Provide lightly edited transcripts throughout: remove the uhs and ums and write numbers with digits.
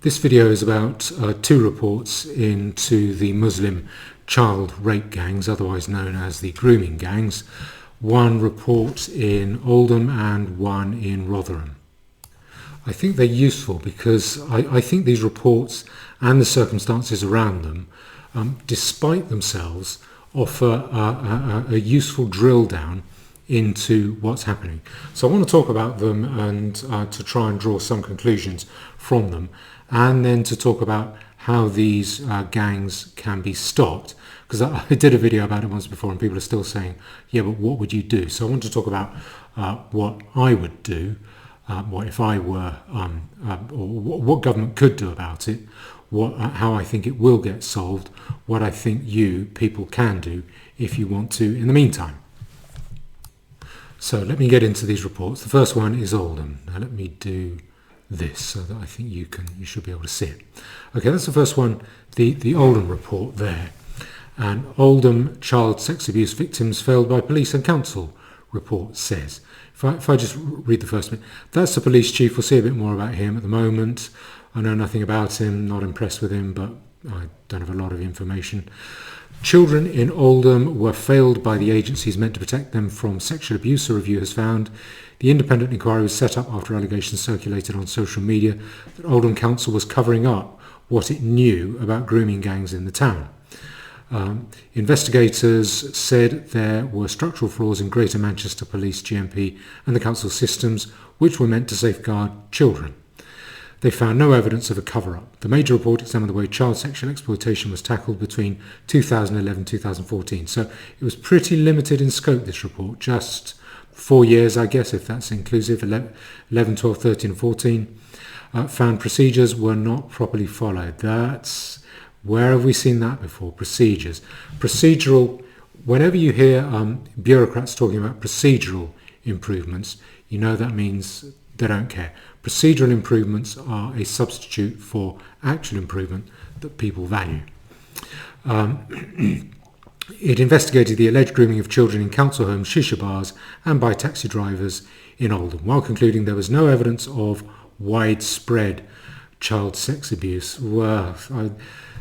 This video is about two reports into the Muslim child rape gangs, otherwise known as the grooming gangs. One report in Oldham and one in Rotherham. I think they're useful because I think these reports and the circumstances around them, despite themselves, offer a useful drill down into what's happening. So I want to talk about them and to try and draw some conclusions from them, and then to talk about how these gangs can be stopped, because I did a video about it once before and people are still saying, yeah, but what would you do? So I want to talk about what I would do, what if I were, or what government could do about it, how I think it will get solved, what I think you people can do if you want to in the meantime. So let me get into these reports. The first one is Oldham. Now let me do this so that I think you should be able to see it. Okay, that's the first one, the Oldham report there. And Oldham child sex abuse victims failed by police and council report says. If I just read the first bit, that's the police chief. We'll see a bit more about him at the moment. I know nothing about him, not impressed with him, but I don't have a lot of information. Children in Oldham were failed by the agencies meant to protect them from sexual abuse, the review has found. The independent inquiry was set up after allegations circulated on social media that Oldham Council was covering up what it knew about grooming gangs in the town. Investigators said there were structural flaws in Greater Manchester Police, GMP, and the council systems which were meant to safeguard children. They found no evidence of a cover-up. The major report examined the way child sexual exploitation was tackled between 2011 and 2014. So it was pretty limited in scope, this report, just 4 years, I guess, if that's inclusive, 11, 12, 13 and 14. Found procedures were not properly followed. Where have we seen that before? Procedures. Procedural, whenever you hear bureaucrats talking about procedural improvements, you know that means they don't care. Procedural improvements are a substitute for actual improvement that people value. It investigated the alleged grooming of children in council homes, shisha bars and by taxi drivers in Oldham, while concluding there was no evidence of widespread child sex abuse.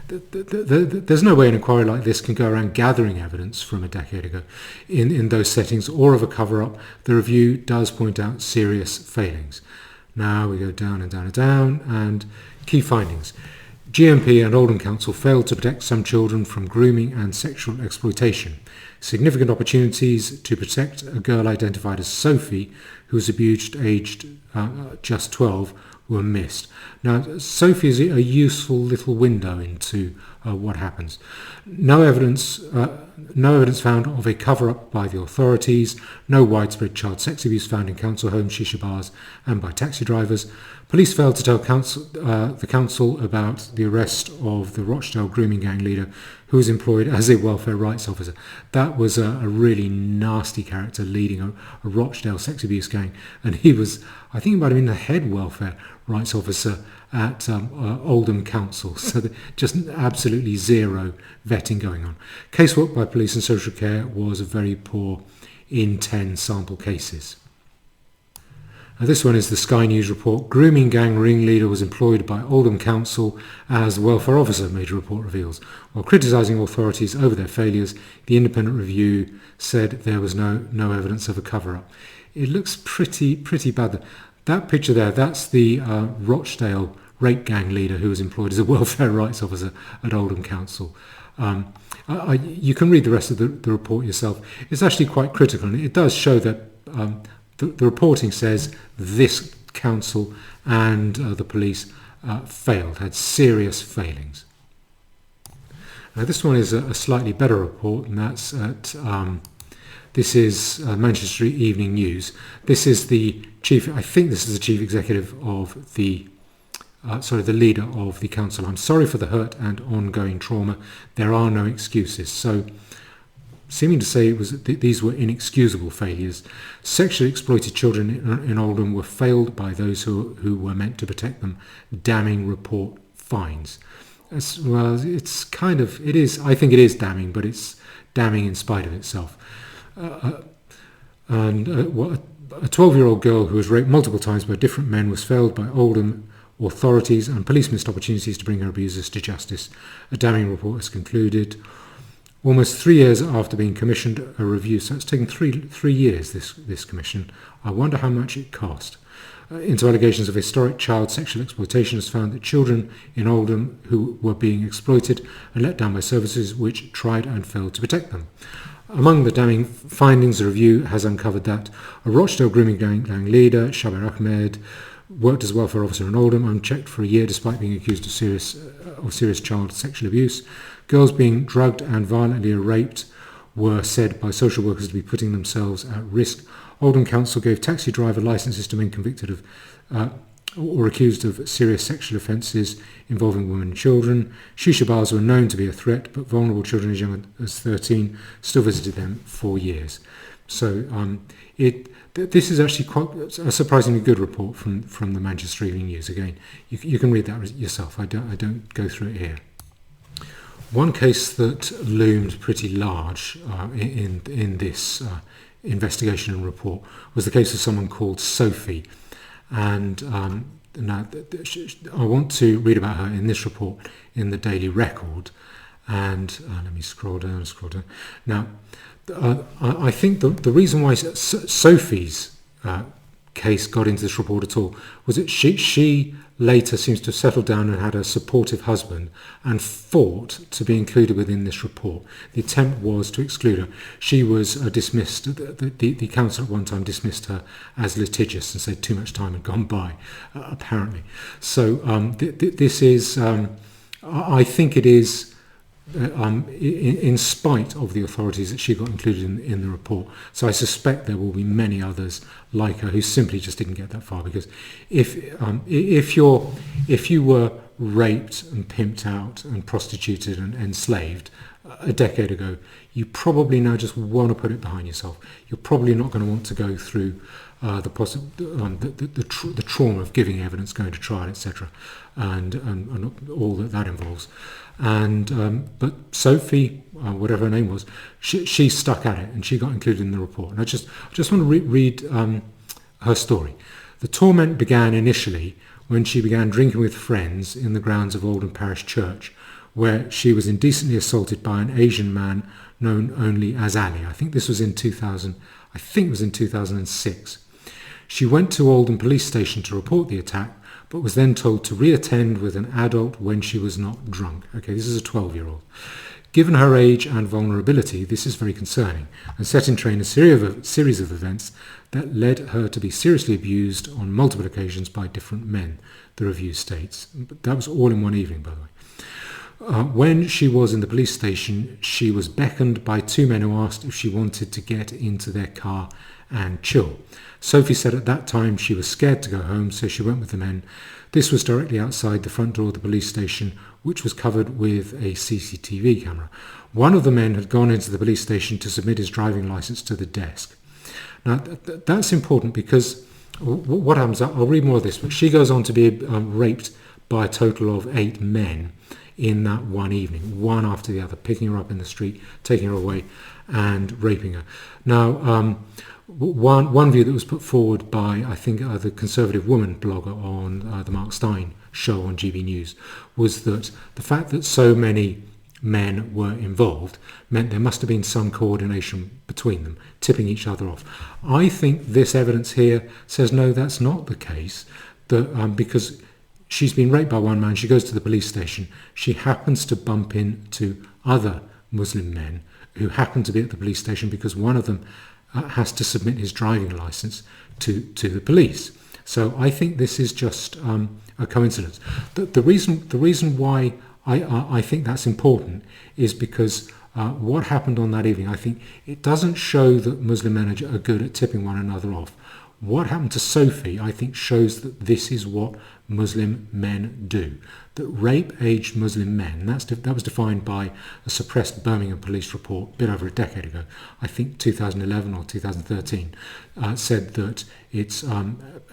There's no way an inquiry like this can go around gathering evidence from a decade ago in those settings or of a cover-up. The review does point out serious failings. Now we go down and down and down, and key findings. GMP and Oldham Council failed to protect some children from grooming and sexual exploitation. Significant opportunities to protect a girl identified as Sophie, who was abused aged just 12, were missed. Now, Sophie is a useful little window into what happens. No evidence found of a cover-up by the authorities. No widespread child sex abuse found in council homes, shisha bars, and by taxi drivers. Police failed to tell the council about the arrest of the Rochdale grooming gang leader, who was employed as a welfare rights officer. That was a really nasty character leading a Rochdale sex abuse gang, and he was, I think, he might have been the head welfare rights officer at Oldham Council. So just absolutely zero vetting going on. Casework by police and social care was very poor in 10 sample cases. Now this one is the Sky News report. Grooming gang ringleader was employed by Oldham Council as welfare officer, major report reveals. While criticising authorities over their failures, the independent review said there was no evidence of a cover-up. It looks pretty bad. That picture there, that's the Rochdale rape gang leader who was employed as a welfare rights officer at Oldham Council. You can read the rest of the report yourself. It's actually quite critical, and it does show that the reporting says this council and the police failed, had serious failings. Now this one is a slightly better report, and that's at this is Manchester Evening News. This is the chief. I think this is the chief executive of the leader of the council. I'm sorry for the hurt and ongoing trauma. There are no excuses. So, seeming to say these were inexcusable failures. Sexually exploited children in Oldham were failed by those who were meant to protect them. Damning report finds. Well, I think it is damning, but it's damning in spite of itself. A 12-year-old girl who was raped multiple times by different men was failed by Oldham authorities, and police missed opportunities to bring her abusers to justice. A damning report has concluded. Almost 3 years after being commissioned a review, so it's taken three years, this commission. I wonder how much it cost. Into allegations of historic child sexual exploitation has found that children in Oldham who were being exploited and let down by services which tried and failed to protect them. Among the damning findings, the review has uncovered that a Rochdale grooming gang leader, Shaber Ahmed, worked as a welfare officer in Oldham, unchecked for a year despite being accused of serious child sexual abuse. Girls being drugged and violently raped were said by social workers to be putting themselves at risk. Oldham Council gave taxi driver licences to men convicted of or accused of serious sexual offences involving women and children. Shisha bars were known to be a threat, but vulnerable children as young as 13 still visited them for years. So this is actually quite a surprisingly good report from the Manchester Evening News. Again, you can read that yourself. I don't go through it here. One case that loomed pretty large in this investigation and report was the case of someone called Sophie. And now I want to read about her in this report in the Daily Record. And let me scroll down. Now, I think the reason why Sophie's case got into this report at all was that she later seems to have settled down and had a supportive husband and fought to be included within this report. The attempt was to exclude her. She was dismissed. The council at one time dismissed her as litigious and said too much time had gone by, apparently. So this is, I think it is, in spite of the authorities that she got included in the report. So I suspect there will be many others like her who simply just didn't get that far, because if you were raped and pimped out and prostituted and enslaved a decade ago, you probably now just want to put it behind yourself. You're probably not going to want to go through the trauma of giving evidence, going to trial, etc., and all that involves. And but Sophie, whatever her name was, she stuck at it and she got included in the report. And I just want to read her story. The torment began initially when she began drinking with friends in the grounds of Oldham Parish Church, where she was indecently assaulted by an Asian man known only as Ali. I think this was in 2006. She went to Oldham Police Station to report the attack, but was then told to reattend with an adult when she was not drunk. Okay, this is a 12-year-old. Given her age and vulnerability, this is very concerning and set in train a series of events that led her to be seriously abused on multiple occasions by different men, the review states. But that was all in one evening, by the way. When she was in the police station, she was beckoned by two men who asked if she wanted to get into their car and chill. Sophie said at that time she was scared to go home, so she went with the men. This was directly outside the front door of the police station, which was covered with a CCTV camera. One of the men had gone into the police station to submit his driving licence to the desk. Now, that's important because what happens, I'll read more of this, but she goes on to be raped by a total of 8 men in that one evening, one after the other, picking her up in the street, taking her away and raping her. Now, one view that was put forward by, I think, the Conservative Woman blogger on the Mark Stein show on GB News was that the fact that so many men were involved meant there must have been some coordination between them, tipping each other off. I think this evidence here says no, that's not the case, because she's been raped by one man, she goes to the police station, she happens to bump into other Muslim men who happen to be at the police station because one of them has to submit his driving licence to the police. So I think this is just a coincidence. The reason why I think that's important is because what happened on that evening, I think it doesn't show that Muslim men are good at tipping one another off. What happened to Sophie, I think, shows that this is what Muslim men do. That rape-aged Muslim men, that was defined by a suppressed Birmingham police report a bit over a decade ago, I think 2011 or 2013, said that it's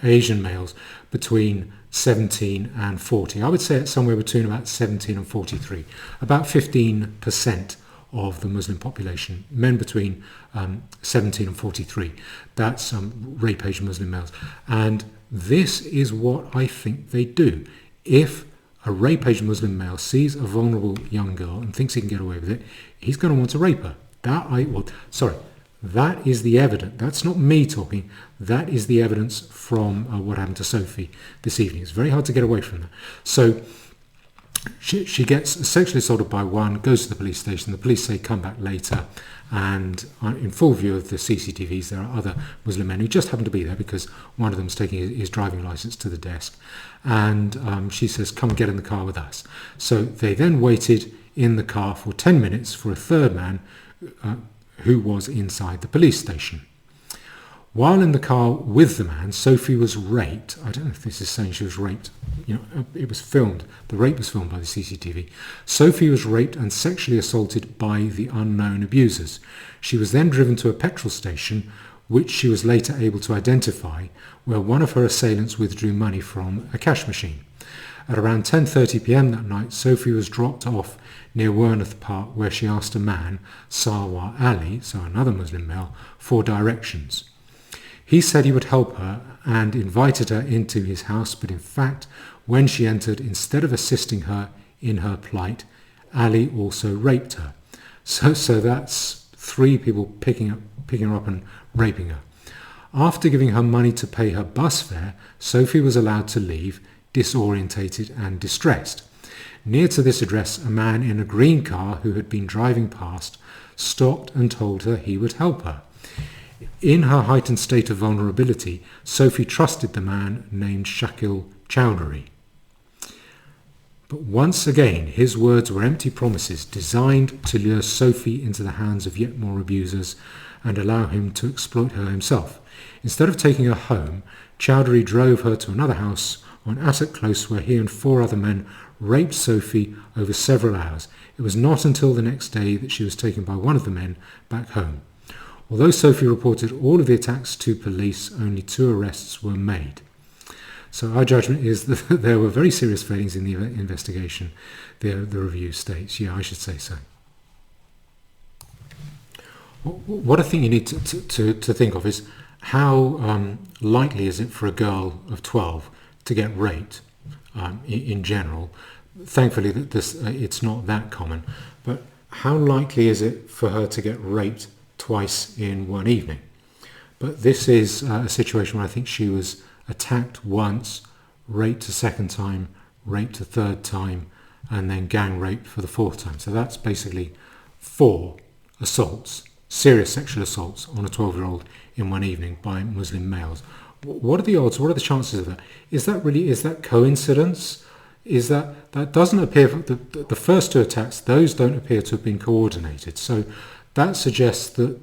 Asian males between 17 and 40. I would say it's somewhere between about 17 and 43, about 15% of the Muslim population, men between 17 and 43. That's rape-aged Muslim males. And this is what I think they do. If a rape-aged Muslim male sees a vulnerable young girl and thinks he can get away with it, he's going to want to rape her. That is the evidence. That's not me talking. That is the evidence from what happened to Sophie this evening. It's very hard to get away from that. So she gets sexually assaulted by one, goes to the police station. The police say come back later, and in full view of the CCTVs, there are other Muslim men who just happen to be there because one of them's taking his driving license to the desk, and she says come get in the car with us. So they then waited in the car for 10 minutes for a third man who was inside the police station. While in the car with the man, Sophie was raped. I don't know if this is saying she was raped. It was filmed. The rape was filmed by the CCTV. Sophie was raped and sexually assaulted by the unknown abusers. She was then driven to a petrol station, which she was later able to identify, where one of her assailants withdrew money from a cash machine. At around 10:30 p.m. that night, Sophie was dropped off near Werneth Park, where she asked a man, Sarwar Ali, so another Muslim male, for directions. He said he would help her and invited her into his house, but in fact, when she entered, instead of assisting her in her plight, Ali also raped her. So that's three people picking her up and raping her. After giving her money to pay her bus fare, Sophie was allowed to leave, disorientated and distressed. Near to this address, a man in a green car who had been driving past stopped and told her he would help her. In her heightened state of vulnerability, Sophie trusted the man named Shakil Chowdhury. But once again, his words were empty promises designed to lure Sophie into the hands of yet more abusers and allow him to exploit her himself. Instead of taking her home, Chowdhury drove her to another house on Asset Close, where he and four other men raped Sophie over several hours. It was not until the next day that she was taken by one of the men back home. Although Sophie reported all of the attacks to police, only 2 arrests were made. So our judgment is that there were very serious failings in the investigation. The review states, I should say so. What I think you need to think of is how likely is it for a girl of 12 to get raped in general. Thankfully, it's not that common. But how likely is it for her to get raped twice in one evening? But this is a situation where I think she was attacked once, raped a second time, raped a third time, and then gang raped for the 4th time. So that's basically 4 assaults, serious sexual assaults on a 12-year-old in one evening by Muslim males. What are the odds? What are the chances of that? Is that coincidence? Is that doesn't appear, the first 2 attacks, those don't appear to have been coordinated. So that suggests that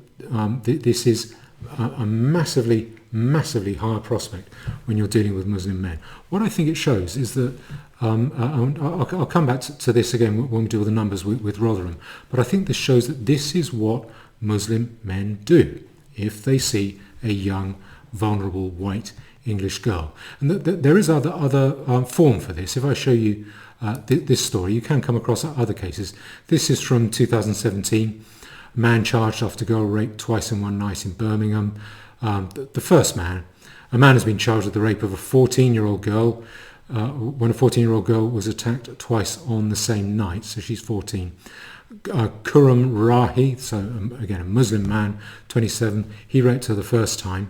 this is a massively, massively higher prospect when you're dealing with Muslim men. What I think it shows is that, I'll come back to this again when we deal with the numbers with Rotherham, but I think this shows that this is what Muslim men do if they see a young, vulnerable, white English girl. And there is other form for this. If I show you this story, you can come across other cases. This is from 2017. A man charged after girl raped twice in one night in Birmingham. The first man, a man has been charged with the rape of a 14-year-old girl when a 14-year-old girl was attacked twice on the same night, so she's 14. Kuram Rahi, so again a Muslim man, 27, he raped her the first time.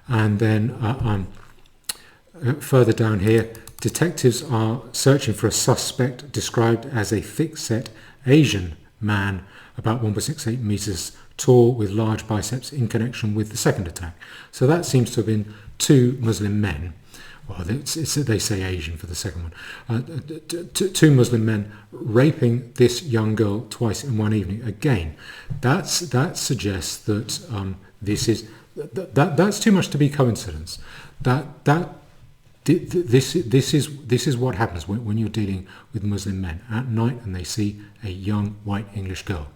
And then further down here, detectives are searching for a suspect described as a thick-set Asian man about 1.68 meters tall with large biceps in connection with the second attack. So that seems to have been 2 Muslim men. Well, they say Asian for the second one. 2 Muslim men raping this young girl twice in one evening. Again, that suggests that that's too much to be coincidence. This is what happens when you're dealing with Muslim men at night and they see a young white English girl.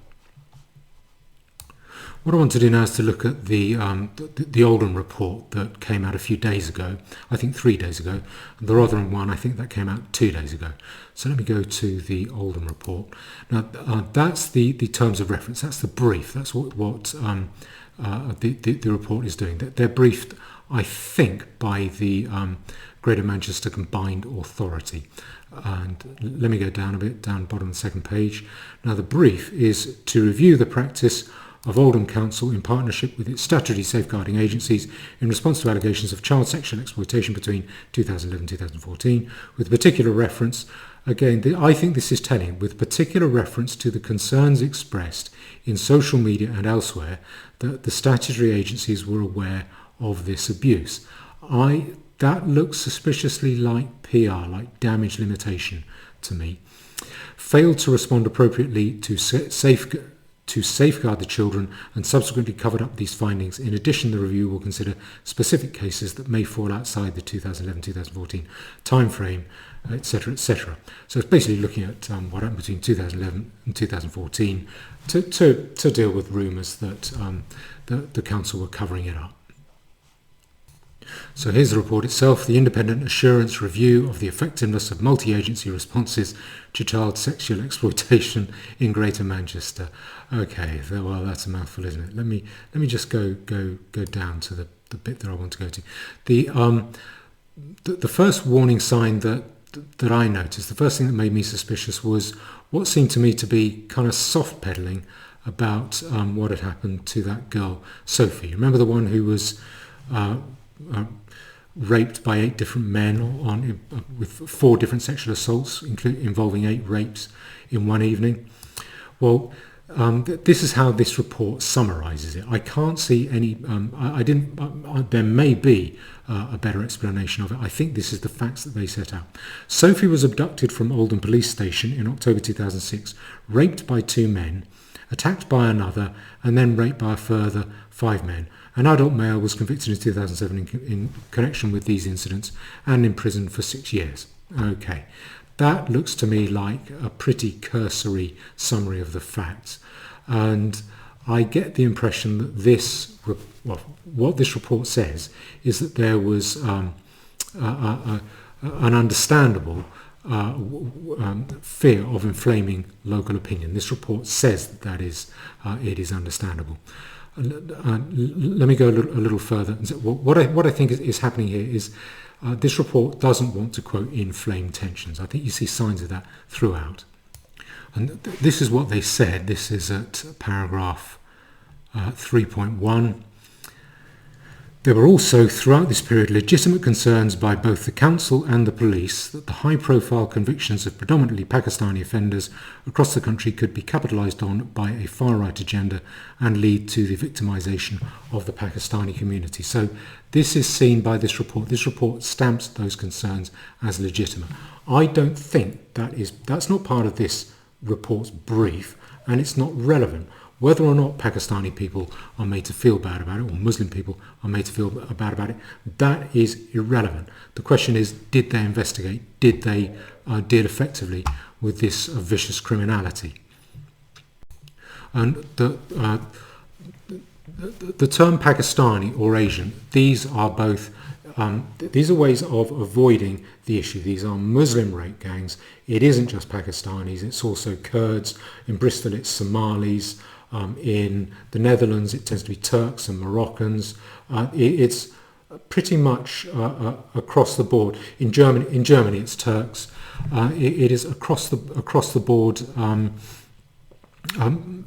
What I want to do now is to look at the Oldham report that came out a few days ago, I think 3 days ago. The Rotherham one, I think that came out 2 days ago. So let me go to the Oldham report. Now, that's the terms of reference, that's the brief, that's what the report is doing. They're briefed, I think, by the Greater Manchester Combined Authority. And let me go down a bit, down bottom of the second page. Now, the brief is to review the practice of Oldham Council in partnership with its statutory safeguarding agencies in response to allegations of child sexual exploitation between 2011 and 2014, with particular reference, again, I think this is telling, with particular reference to the concerns expressed in social media and elsewhere that the statutory agencies were aware of this abuse. That looks suspiciously like PR, like damage limitation to me. Failed to respond appropriately to safeguard the children and subsequently covered up these findings. In addition, the review will consider specific cases that may fall outside the 2011-2014 timeframe, etc., etc. So it's basically looking at what happened between 2011 and 2014 to deal with rumours that the council were covering it up. So here's the report itself, the independent assurance review of the effectiveness of multi-agency responses to child sexual exploitation in Greater Manchester. Okay, well, that's a mouthful, isn't it? Let me just go down to the bit that I want to go to. The first warning sign that I noticed, the first thing that made me suspicious was what seemed to me to be kind of soft peddling about what had happened to that girl, Sophie. Remember the one who was raped by 8 different men with 4 different sexual assaults, involving 8 rapes in one evening? Well, this is how this report summarises it. I can't see any. There may be a better explanation of it. I think this is the facts that they set out. Sophie was abducted from Oldham Police Station in October 2006, raped by 2 men, attacked by another, and then raped by a further 5 men. An adult male was convicted in 2007 in connection with these incidents and imprisoned for 6 years. Okay, that looks to me like a pretty cursory summary of the facts. And I get the impression that what this report says is that there was an understandable fear of inflaming local opinion. This report says that it is understandable. Let me go a little further. What I think is happening here is this report doesn't want to, quote, inflame tensions. I think you see signs of that throughout. And this is what they said. This is at paragraph 3.1. There were also, throughout this period, legitimate concerns by both the council and the police that the high-profile convictions of predominantly Pakistani offenders across the country could be capitalised on by a far-right agenda and lead to the victimisation of the Pakistani community. So this is seen by this report. This report stamps those concerns as legitimate. I don't think that's not part of this report's brief, and it's not relevant. Whether or not Pakistani people are made to feel bad about it, or Muslim people are made to feel bad about it, that is irrelevant. The question is, did they investigate? Did they deal effectively with this vicious criminality? And the term Pakistani or Asian, these are both these are ways of avoiding the issue. These are Muslim rape gangs. It isn't just Pakistanis, it's also Kurds. In Bristol it's Somalis. In the Netherlands it tends to be Turks and Moroccans. It's pretty much across the board. In Germany it's Turks. It is across the board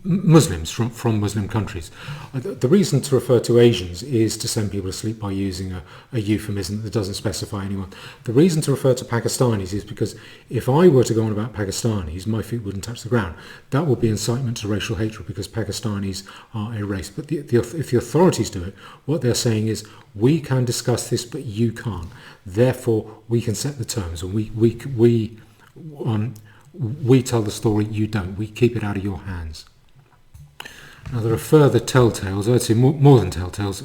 Muslims from Muslim countries. The reason to refer to Asians is to send people to sleep by using a euphemism that doesn't specify anyone. The reason to refer to Pakistanis is because if I were to go on about Pakistanis, my feet wouldn't touch the ground. That would be incitement to racial hatred because Pakistanis are a race. But if the authorities do it, what they're saying is, we can discuss this, but you can't. Therefore, we can set the terms, and we tell the story, you don't. We keep it out of your hands. Now, there are further telltales, I'd say more than telltales.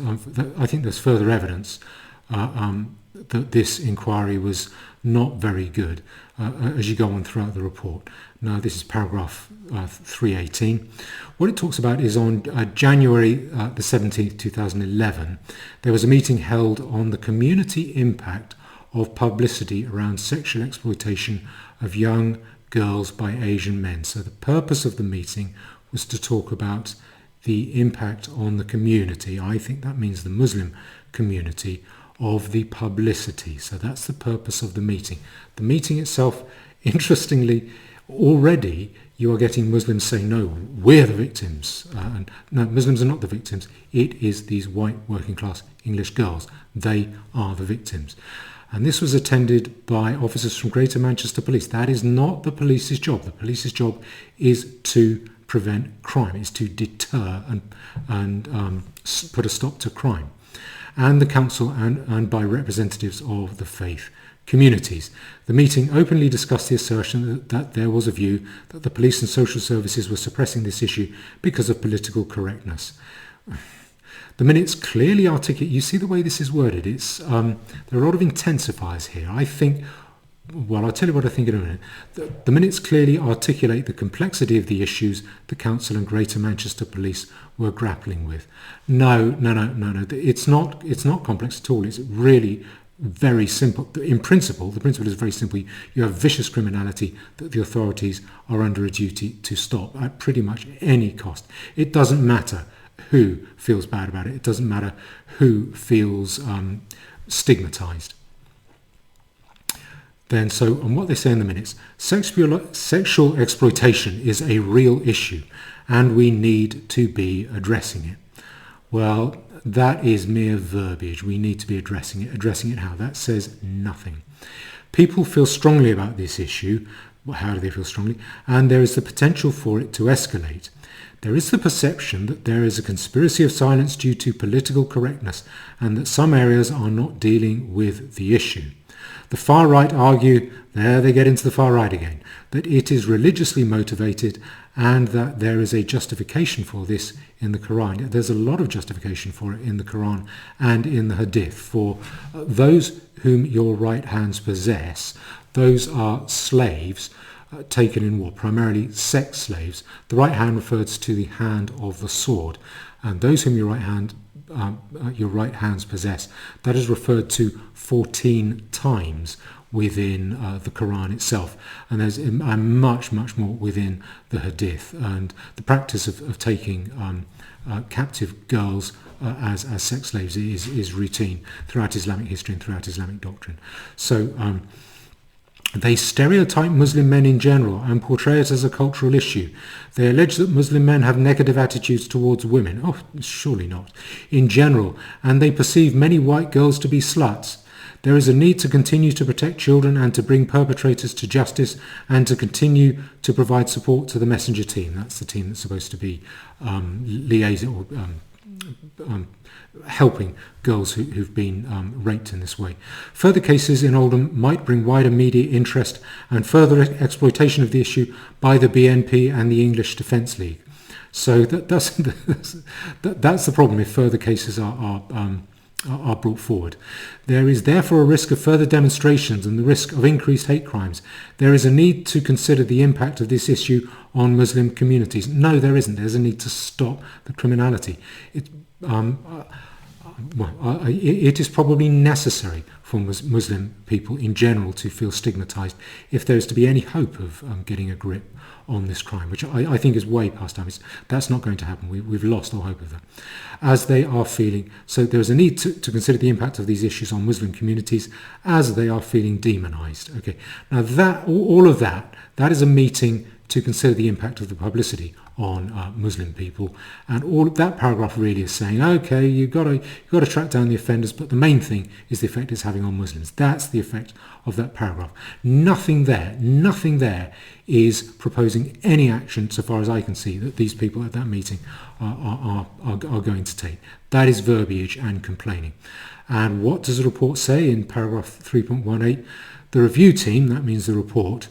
I think there's further evidence that this inquiry was not very good as you go on throughout the report. Now, this is paragraph 318. What it talks about is on January the 17th, 2011, there was a meeting held on the community impact of publicity around sexual exploitation of young girls by Asian men. So the purpose of the meeting was to talk about the impact on the community. I think that means the Muslim community, of the publicity. So that's the purpose of the meeting. The meeting itself, interestingly, already you are getting Muslims saying, no, we're the victims. And no, Muslims are not the victims. It is these white working class English girls. They are the victims. And this was attended by officers from Greater Manchester Police. That is not the police's job. The police's job is to prevent crime, is to deter and put a stop to crime. And the council and by representatives of the faith communities. The meeting openly discussed the assertion that there was a view that the police and social services were suppressing this issue because of political correctness. The minutes clearly articulate, you see the way this is worded, it's there are a lot of intensifiers here. I think, well, I'll tell you what I think in a minute. The minutes clearly articulate the complexity of the issues the council and Greater Manchester Police were grappling with. No. It's not complex at all. It's really very simple. In principle, the principle is very simple. You have vicious criminality that the authorities are under a duty to stop at pretty much any cost. It doesn't matter who feels bad about it. It doesn't matter who feels stigmatized. Then, and what they say in the minutes, sexual exploitation is a real issue and we need to be addressing it. Well, that is mere verbiage. We need to be addressing it. Addressing it how? That says nothing. People feel strongly about this issue. How do they feel strongly? And there is the potential for it to escalate. There is the perception that there is a conspiracy of silence due to political correctness and that some areas are not dealing with the issue. The far right argue, there they get into the far right again, that it is religiously motivated and that there is a justification for this in the Quran. There's a lot of justification for it in the Quran and in the Hadith. For those whom your right hands possess, those are slaves taken in war, primarily sex slaves. The right hand refers to the hand of the sword, and those whom your right hands possess, that is referred to 14 times within the Quran itself, and there's much more within the Hadith. And the practice of taking captive girls as sex slaves is routine throughout Islamic history and throughout Islamic doctrine. So they stereotype Muslim men in general and portray it as a cultural issue. They allege that Muslim men have negative attitudes towards women. Oh, surely not. In general, and they perceive many white girls to be sluts. There is a need to continue to protect children and to bring perpetrators to justice and to continue to provide support to the messenger team. That's the team that's supposed to be liaising or helping girls who've been raped in this way. Further cases in Oldham might bring wider media interest and further exploitation of the issue by the BNP and the English Defence League. So that's the problem if further cases are brought forward. There is therefore a risk of further demonstrations and the risk of increased hate crimes. There is a need to consider the impact of this issue on Muslim communities. No, there isn't. There's a need to stop the criminality. It is probably necessary for Muslim people in general to feel stigmatized if there is to be any hope of getting a grip on this crime, which I think is way past time. That's not going to happen. We've lost all hope of that. As they are feeling, so there is a need to consider the impact of these issues on Muslim communities as they are feeling demonized. Okay, now that all of that is a meeting to consider the impact of the publicity on Muslim people, and all that paragraph really is saying, okay, you've got to track down the offenders, but the main thing is the effect it's having on Muslims. That's the effect of that paragraph. Nothing there is proposing any action, so far as I can see, that these people at that meeting are going to take. That is verbiage and complaining. And what does the report say in paragraph 3.18? The review team, that means the report,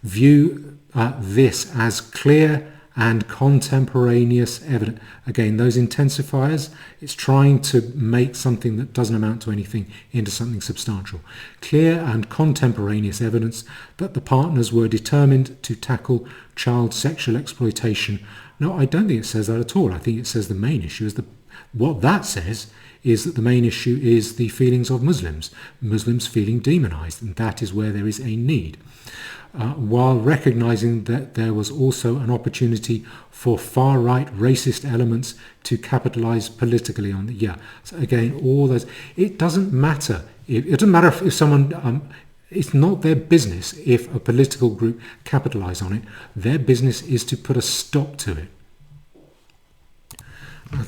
view this as clear and contemporaneous evidence. Again, those intensifiers, it's trying to make something that doesn't amount to anything into something substantial. Clear and contemporaneous evidence that the partners were determined to tackle child sexual exploitation. No, I don't think it says that at all. I think it says the main issue is what that says is that the main issue is the feelings of Muslims feeling demonized, and that is where there is a need. While recognizing that there was also an opportunity for far-right racist elements to capitalize politically on it. Yeah, so again, all those, it doesn't matter. It doesn't matter if someone, it's not their business if a political group capitalize on it. Their business is to put a stop to it.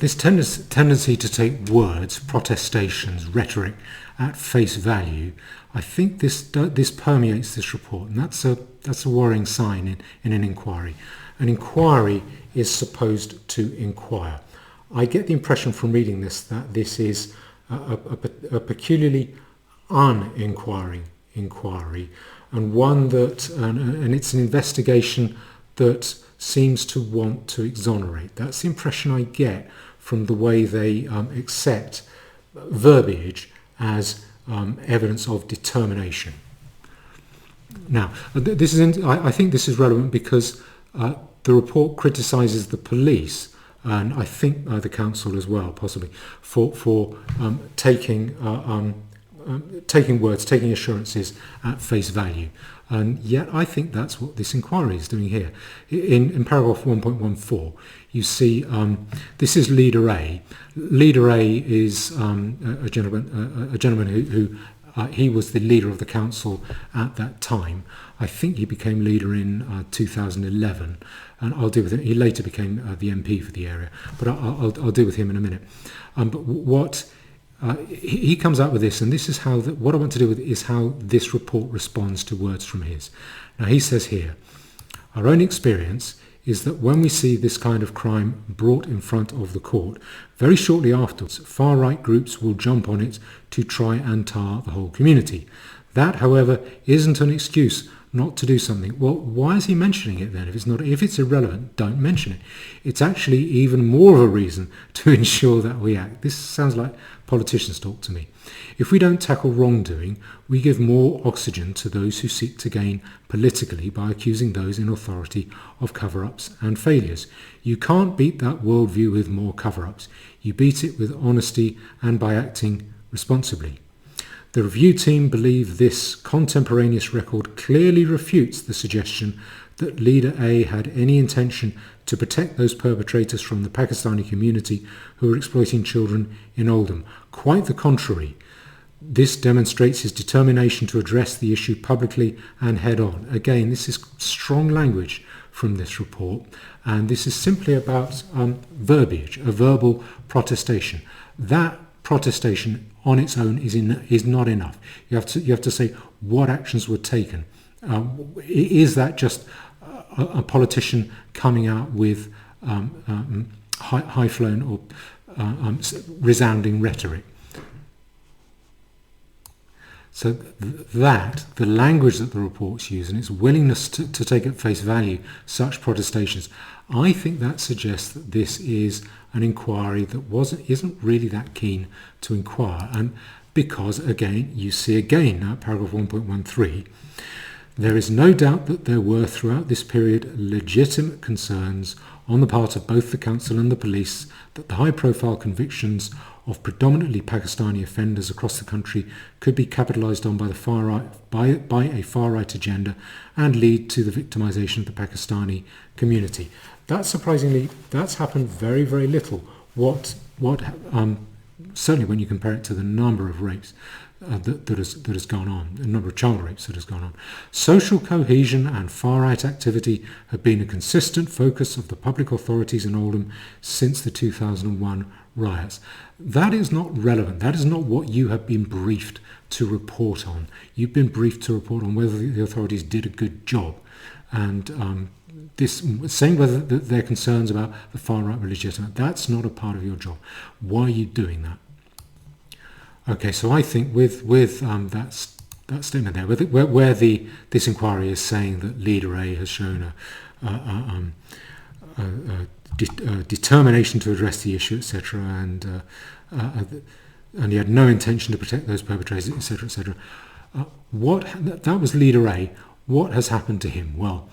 This tendency to take words, protestations, rhetoric at face value, I think this permeates this report, and that's a worrying sign in an inquiry. An inquiry is supposed to inquire. I get the impression from reading this that this is a peculiarly uninquiring inquiry, and one that and it's an investigation that seems to want to exonerate. That's the impression I get from the way they accept verbiage as evidence of determination. Now, I think this is relevant because the report criticises the police, and I think the council as well, possibly, for taking words, taking assurances at face value. And yet I think that's what this inquiry is doing here. In paragraph 1.14, you see this is Leader A. Leader A is a gentleman who he was the leader of the council at that time. I think he became leader in 2011, and I'll deal with him. He later became the MP for the area, but I'll deal with him in a minute. But what he comes out with this, and this is how what I want to do with it is how this report responds to words from his. Now he says here, our own experience is that when we see this kind of crime brought in front of the court, very shortly afterwards, far-right groups will jump on it to try and tar the whole community. That, however, isn't an excuse not to do something. Well, why is he mentioning it then? If it's irrelevant, don't mention it. It's actually even more of a reason to ensure that we act. This sounds like politicians talk to me. If we don't tackle wrongdoing, we give more oxygen to those who seek to gain politically by accusing those in authority of cover-ups and failures. You can't beat that worldview with more cover-ups. You beat it with honesty and by acting responsibly. The review team believe this contemporaneous record clearly refutes the suggestion that Leader A had any intention to protect those perpetrators from the Pakistani community who were exploiting children in Oldham. Quite the contrary. This demonstrates his determination to address the issue publicly and head on. Again, this is strong language from this report, and this is simply about verbiage, a verbal protestation. That protestation on its own is not enough. You have to say what actions were taken. Is that just a politician coming out with high-flown or resounding rhetoric? So the language that the reports use and its willingness to take at face value such protestations, I think that suggests that this is an inquiry that isn't really that keen to inquire. And because, again, you see again now paragraph 1.13, there is no doubt that there were throughout this period legitimate concerns on the part of both the council and the police that the high-profile convictions of predominantly Pakistani offenders across the country could be capitalised on by the far right, by a far-right agenda and lead to the victimisation of the Pakistani community. That surprisingly, that's happened very, very little. Certainly when you compare it to the number of rapes that has gone on, the number of child rapes that has gone on. Social cohesion and far-right activity have been a consistent focus of the public authorities in Oldham since the 2001 riots. That is not relevant. That is not what you have been briefed to report on. You've been briefed to report on whether the authorities did a good job. And this saying whether their concerns about the far-right were legitimate, that's not a part of your job. Why are you doing that? Okay, so I think with that statement there, where this inquiry is saying that Leader A has shown determination to address the issue, etc., and he had no intention to protect those perpetrators, etc., etc. That was leader A. What has happened to him? Well,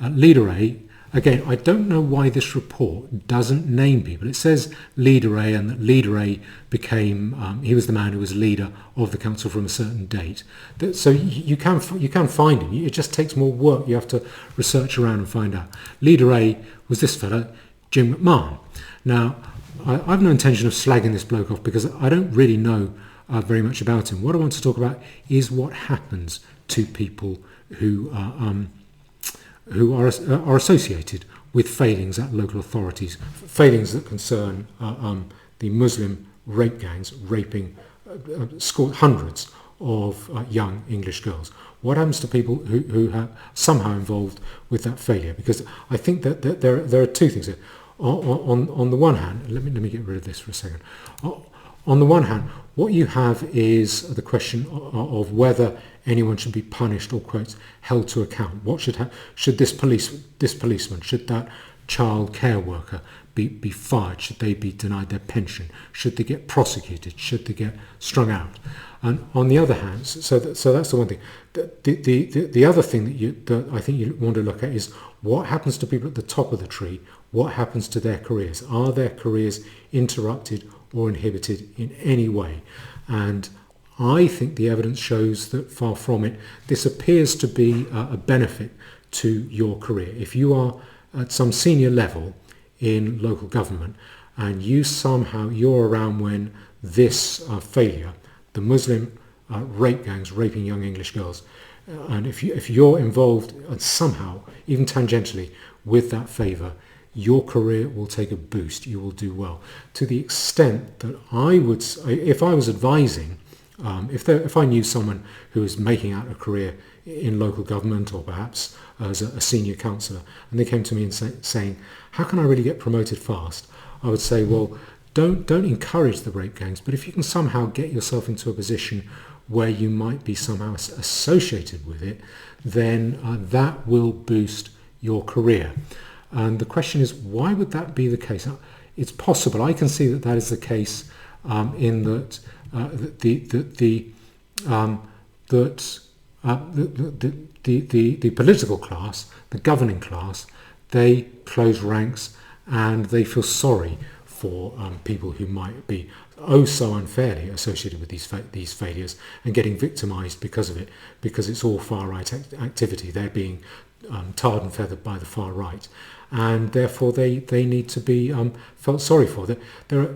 leader A, again, I don't know why this report doesn't name people. It says leader A, and that leader A became, he was the man who was leader of the council from a certain date. So you can find him. It just takes more work. You have to research around and find out. Leader A was this fellow, Jim McMahon. Now, I've no intention of slagging this bloke off because I don't really know very much about him. What I want to talk about is what happens to people who are associated with failings at local authorities, failings that concern the Muslim rape gangs raping hundreds of young English girls. What happens to people who are somehow involved with that failure? Because I think that there are two things here. On the one hand, let me get rid of this for a second. On the one hand, what you have is the question of whether anyone should be punished or, quotes, held to account. What should this policeman, should that child care worker be fired? Should they be denied their pension? Should they get prosecuted? Should they get strung out? And on the other hand, so that's the one thing. The other thing that I think you want to look at is what happens to people at the top of the tree. What happens to their careers? Are their careers interrupted or inhibited in any way? And I think the evidence shows that far from it. This appears to be a benefit to your career. If you are at some senior level in local government and you're around when this failure, the Muslim rape gangs raping young English girls, and if you're involved somehow, even tangentially, with that favour, your career will take a boost. You will do well. To the extent that if I was advising, if I knew someone who was making out a career in local government or perhaps as a senior councillor, and they came to me and saying, how can I really get promoted fast? I would say, well, don't encourage the rape gangs, but if you can somehow get yourself into a position where you might be somehow associated with it, then that will boost your career. And the question is, why would that be the case? It's possible. I can see that is the case in that the political class, the governing class, they close ranks and they feel sorry for people who might be so unfairly associated with these failures and getting victimised because of it, because it's all far-right activity. They're being tarred and feathered by the far right, and therefore they need to be felt sorry for. There are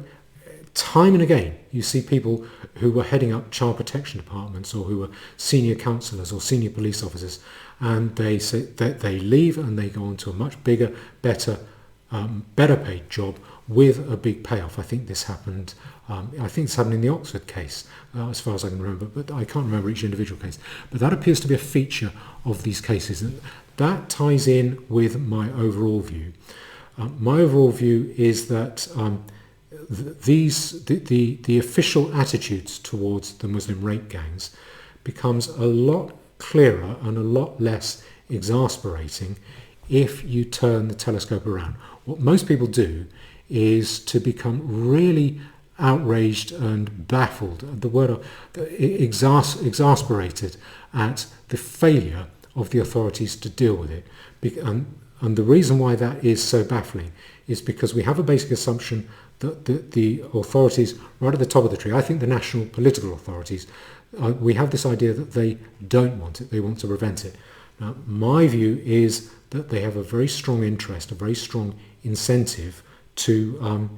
time and again you see people who were heading up child protection departments or who were senior counsellors or senior police officers, and they say that they leave and they go on to a much bigger, better paid job with a big payoff. I think this happened. I think it's happened in the Oxford case, as far as I can remember, but I can't remember each individual case. But that appears to be a feature of these cases, and that ties in with my overall view. My overall view is that the official attitudes towards the Muslim rape gangs becomes a lot clearer and a lot less exasperating if you turn the telescope around. What most people do is to become really outraged and baffled, the word exasperated at the failure of the authorities to deal with it. And the reason why that is so baffling is because we have a basic assumption that the authorities, right at the top of the tree, I think the national political authorities, we have this idea that they don't want it, they want to prevent it. Now, my view is that they have a very strong interest, a very strong incentive to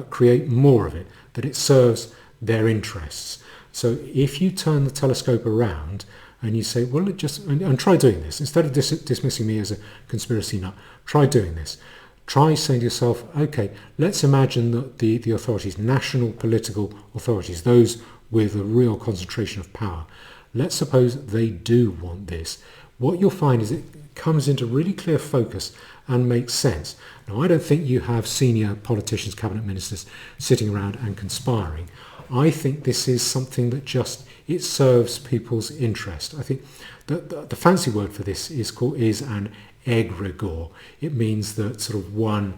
create more of it, that it serves their interests. So if you turn the telescope around and you say, well, and try doing this, instead of dismissing me as a conspiracy nut, try doing this. Try saying to yourself, okay, let's imagine that the authorities, national political authorities, those with a real concentration of power, let's suppose they do want this. What you'll find is it comes into really clear focus and makes sense. Now, I don't think you have senior politicians, cabinet ministers, sitting around and conspiring. I think this is something that it serves people's interest. I think the fancy word for this is an egregore. It means that sort of one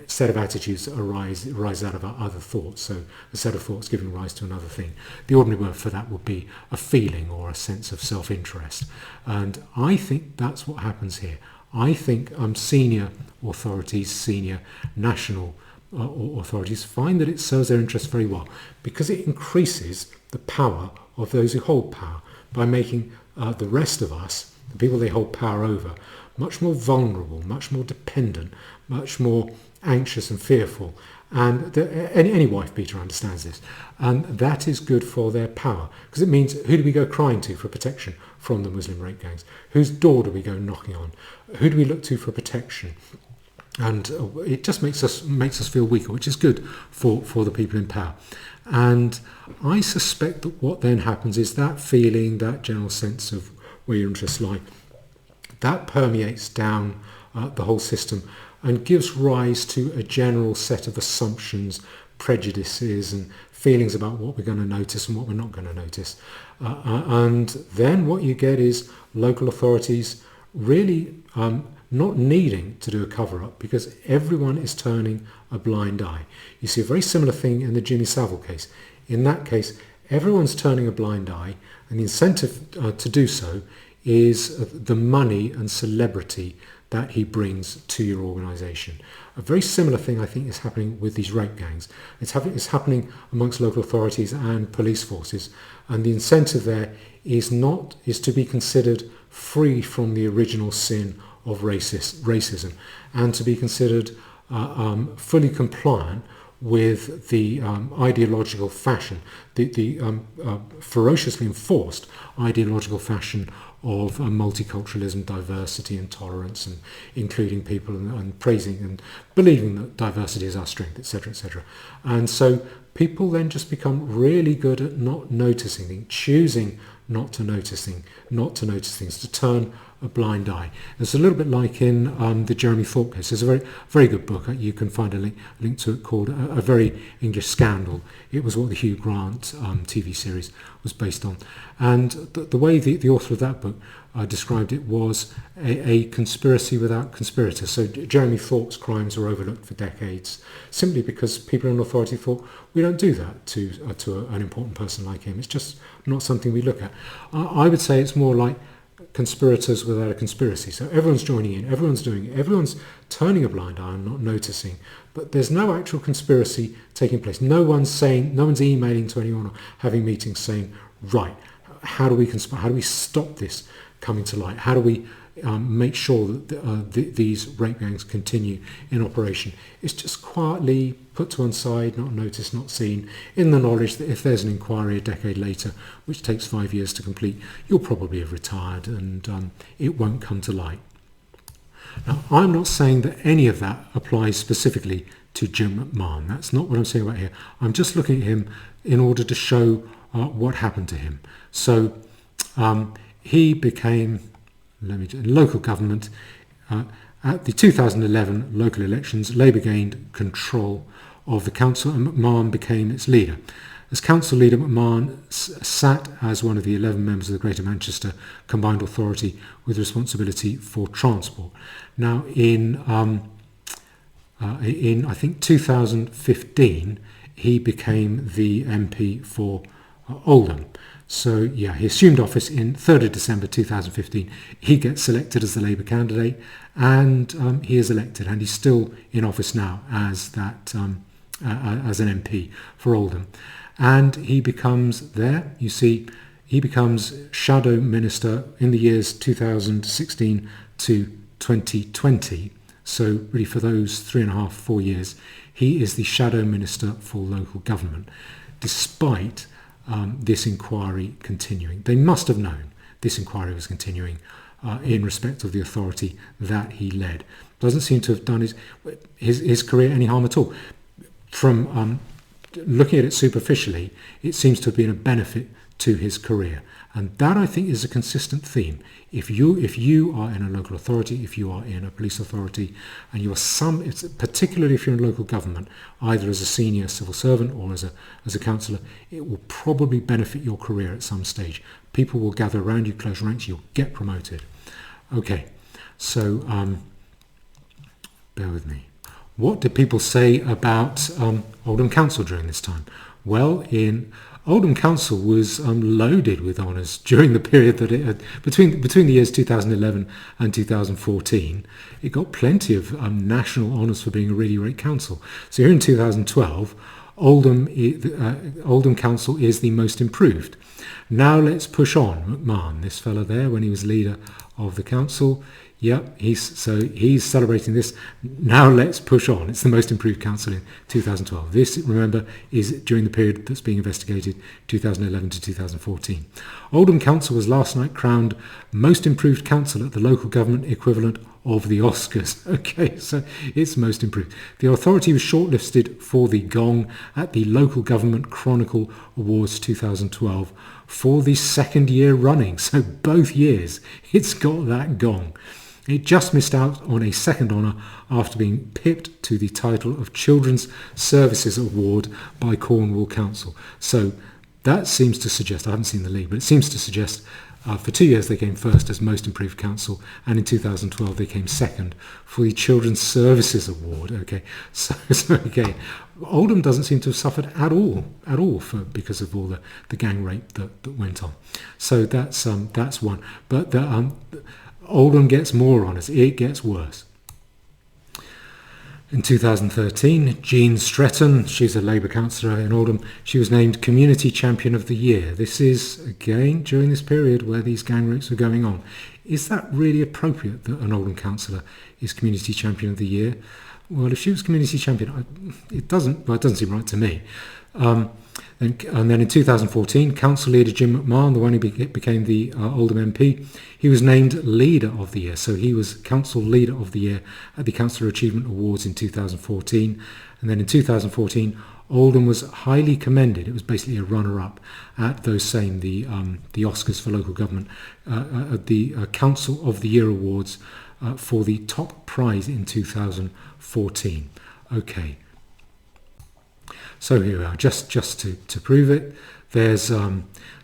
set of attitudes that arise out of other thoughts. So a set of thoughts giving rise to another thing. The ordinary word for that would be a feeling or a sense of self-interest. And I think that's what happens here. I think senior authorities, senior national authorities find that it serves their interests very well because it increases the power of those who hold power by making the rest of us, the people they hold power over, much more vulnerable, much more dependent, much more anxious and fearful. And any wife beater understands this. And that is good for their power because it means, who do we go crying to for protection from the Muslim rape gangs? Whose door do we go knocking on? Who do we look to for protection? And it just makes us feel weaker, which is good for the people in power. And I suspect that what then happens is that feeling, that general sense of where your interests lie, that permeates down the whole system and gives rise to a general set of assumptions, prejudices and feelings about what we're going to notice and what we're not going to notice. And then what you get is local authorities really not needing to do a cover-up because everyone is turning a blind eye. You see a very similar thing in the Jimmy Savile case. In that case, everyone's turning a blind eye, and the incentive to do so is the money and celebrity that he brings to your organisation. A very similar thing, I think, is happening with these rape gangs. It's happening amongst local authorities and police forces, and the incentive there is to be considered free from the original sin of racism, and to be considered fully compliant with the ideological fashion, the ferociously enforced ideological fashion of multiculturalism, diversity and tolerance, and including people and praising and believing that diversity is our strength, etc., etc. And so people then just become really good at not noticing things, choosing not to notice things, to turn a blind eye. It's a little bit like in the Jeremy Thorpe case. There's a very, very good book. You can find a link to it called A Very English Scandal. It was what the Hugh Grant TV series was based on. And the way the author of that book described it was a conspiracy without conspirators. So Jeremy Thorpe's crimes were overlooked for decades simply because people in authority thought, we don't do that to an important person like him. It's just not something we look at. I would say it's more like conspirators without a conspiracy. So everyone's joining in, everyone's doing it, everyone's turning a blind eye and not noticing, but there's no actual conspiracy taking place. No one's emailing to anyone or having meetings saying, right, how do we conspire? How do we stop this coming to light? How do we make sure that these rape gangs continue in operation? It's just quietly put to one side, not noticed, not seen, in the knowledge that if there's an inquiry a decade later, which takes 5 years to complete, you'll probably have retired and it won't come to light. Now, I'm not saying that any of that applies specifically to Jim McMahon. That's not what I'm saying about here. I'm just looking at him in order to show what happened to him. So he became local government. At the 2011 local elections, Labour gained control of the council and McMahon became its leader. As council leader, McMahon sat as one of the 11 members of the Greater Manchester Combined Authority with responsibility for transport. Now, in I think 2015, he became the MP for Oldham. So yeah, he assumed office in 3rd of December 2015. He gets selected as the Labour candidate, and he is elected, and he's still in office now as that as an MP for Oldham. And he becomes he becomes shadow minister in the years 2016 to 2020. So really for those 3.5-4 years, he is the shadow minister for local government, despite this inquiry continuing. They must have known this inquiry was continuing in respect of the authority that he led. Doesn't seem to have done his career any harm at all. From looking at it superficially, it seems to have been a benefit to his career. And that, I think, is a consistent theme. If you are in a local authority, if you are in a police authority, and you are particularly if you're in local government, either as a senior civil servant or as a councillor, it will probably benefit your career at some stage. People will gather around you, close ranks, you'll get promoted. Okay, so bear with me. What did people say about Oldham Council during this time? Well, Oldham Council was loaded with honours during the period that it had, between the years 2011 and 2014. It got plenty of national honours for being a really great council. So here in 2012, Oldham Council is the most improved. Now let's push on. McMahon, this fella there, when he was leader of the council, yep, he's celebrating this. Now let's push on. It's the most improved council in 2012. This, remember, is during the period that's being investigated, 2011 to 2014. Oldham Council was last night crowned most improved council at the local government equivalent of the Oscars. Okay, so it's most improved. The authority was shortlisted for the Gong at the Local Government Chronicle Awards 2012 for the second year running. So both years it's got that Gong. It just missed out on a second honour after being pipped to the title of Children's Services Award by Cornwall Council. So that seems to suggest, I haven't seen the league, but it seems to suggest for 2 years they came first as Most Improved Council, and in 2012 they came second for the Children's Services Award. So again, Oldham doesn't seem to have suffered at all because of all the gang rape that went on. So that's one. But Oldham gets more honours. It gets worse. In 2013, Jean Stretton, she's a Labour councillor in Oldham, she was named Community Champion of the Year. This is, again, during this period where these gang rapes were going on. Is that really appropriate that an Oldham councillor is Community Champion of the Year? Well, if she was Community Champion, it doesn't seem right to me. And then in 2014, Council Leader Jim McMahon, the one who became the Oldham MP, he was named Leader of the Year. So he was Council Leader of the Year at the Councillor Achievement Awards in 2014. And then in 2014, Oldham was highly commended. It was basically a runner-up at those same, the Oscars for local government, the Council of the Year Awards for the top prize in 2014. Okay. So here we are, just to prove it. There's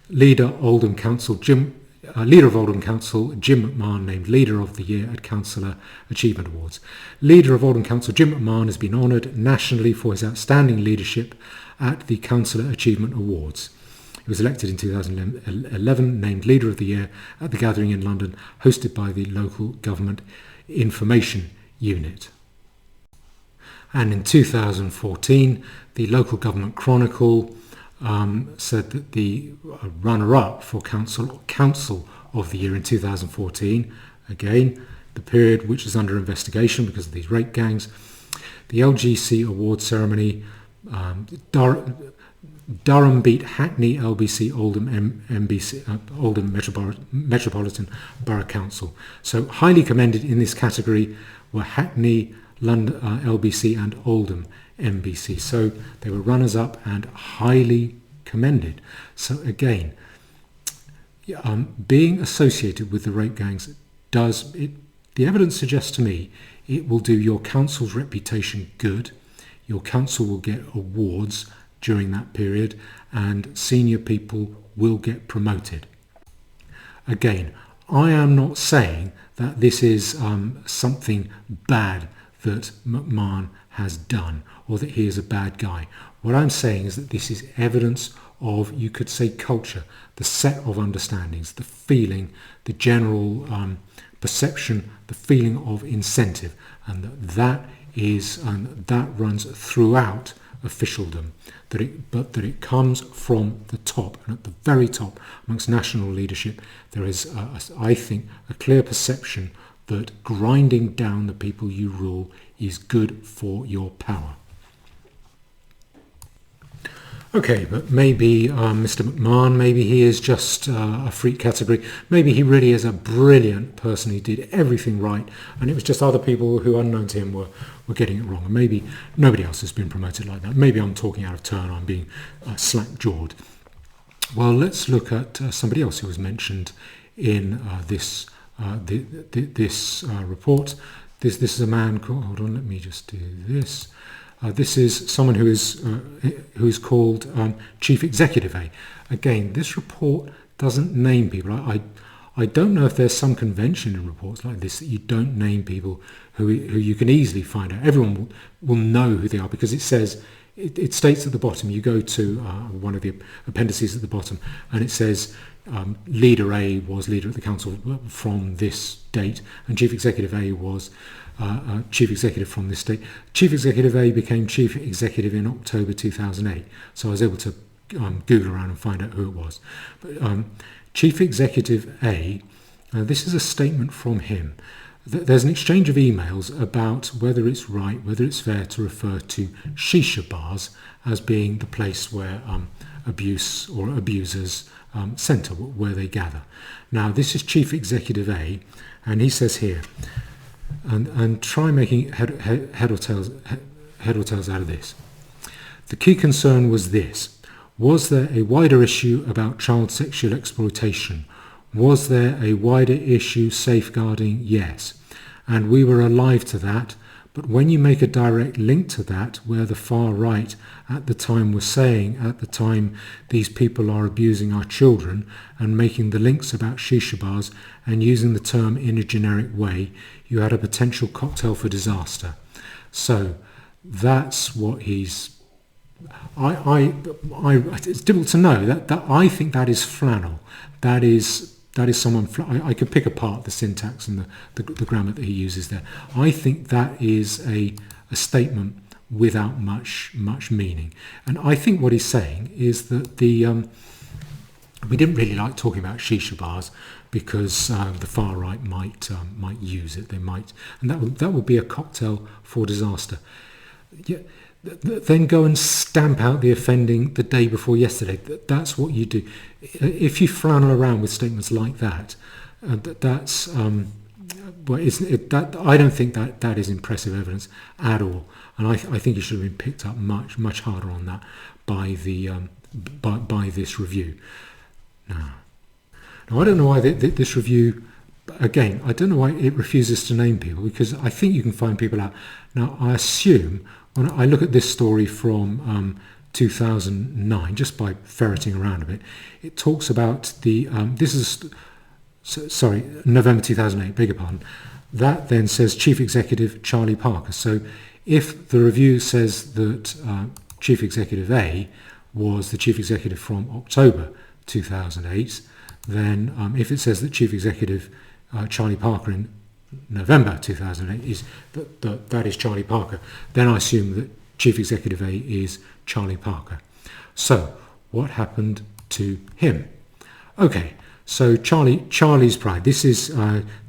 Leader of Oldham Council Jim McMahon named Leader of the Year at Councillor Achievement Awards. Leader of Oldham Council Jim McMahon has been honoured nationally for his outstanding leadership at the Councillor Achievement Awards. He was elected in 2011, named Leader of the Year at the gathering in London, hosted by the Local Government Information Unit. And in 2014, the Local Government Chronicle said that the runner-up for Council of the Year in 2014, again, the period which is under investigation because of these rape gangs, the LGC award ceremony, Durham beat Hackney LBC Oldham Oldham Metropolitan Borough Council. So highly commended in this category were Hackney London LBC and Oldham MBC. So they were runners-up and highly commended. So again, being associated with the rape gangs the evidence suggests to me it will do your council's reputation good. Your council will get awards during that period and senior people will get promoted. Again, I am not saying that this is something bad that McMahon has done or that he is a bad guy. What I'm saying is that this is evidence of, you could say, culture, the set of understandings, the feeling, the general perception, the feeling of incentive, and that runs throughout officialdom, but that it comes from the top, and at the very top amongst national leadership there is I think a clear perception that grinding down the people you rule is good for your power. Okay, but maybe Mr. McMahon, maybe he is just a freak category. Maybe he really is a brilliant person. He did everything right, and it was just other people who, unknown to him, were getting it wrong. And maybe nobody else has been promoted like that. Maybe I'm talking out of turn. I'm being slack-jawed. Well, let's look at somebody else who was mentioned in this report. This is a man called. Hold on, let me just do this. This is someone who is called Chief Executive A. Again, this report doesn't name people. I don't know if there's some convention in reports like this that you don't name people who you can easily find out. Everyone will know who they are because it says. It states at the bottom, you go to one of the appendices at the bottom, and it says Leader A was leader at the council from this date, and Chief Executive A was Chief Executive from this date. Chief Executive A became Chief Executive in October 2008, so I was able to Google around and find out who it was. But Chief Executive A, this is a statement from him. There's an exchange of emails about whether it's right, whether it's fair to refer to shisha bars as being the place where abuse or abusers centre, where they gather. Now, this is Chief Executive A, and he says here, and try making head or tails out of this. The key concern was this. Was there a wider issue about child sexual exploitation? Was there a wider issue safeguarding? Yes. And we were alive to that, but when you make a direct link to that, where the far right at the time was saying, at the time, these people are abusing our children, and making the links about shisha bars and using the term in a generic way, you had a potential cocktail for disaster. So that's what he's... it's difficult to know. That I think that is flannel. That is someone. I could pick apart the syntax and the grammar that he uses there. I think that is a statement without much meaning. And I think what he's saying is that we didn't really like talking about shisha bars because the far right might use it. They might, and that would be a cocktail for disaster. Yeah. Then go and stamp out the offending the day before yesterday. That's what you do. If you flannel around with statements like that, that's I don't think that is impressive evidence at all. And I think it should have been picked up much harder on that by this review. Now I don't know why this review. Again, I don't know why it refuses to name people, because I think you can find people out. Now, I assume, when I look at this story from 2009, just by ferreting around a bit, it talks about November 2008, beg your pardon. That then says Chief Executive Charlie Parker. So if the review says that Chief Executive A was the Chief Executive from October 2008, then if it says that Chief Executive Charlie Parker in November 2008 is that is Charlie Parker, then I assume that Chief Executive A is Charlie Parker. So what happened to him? Okay, so Charlie's Pride. This is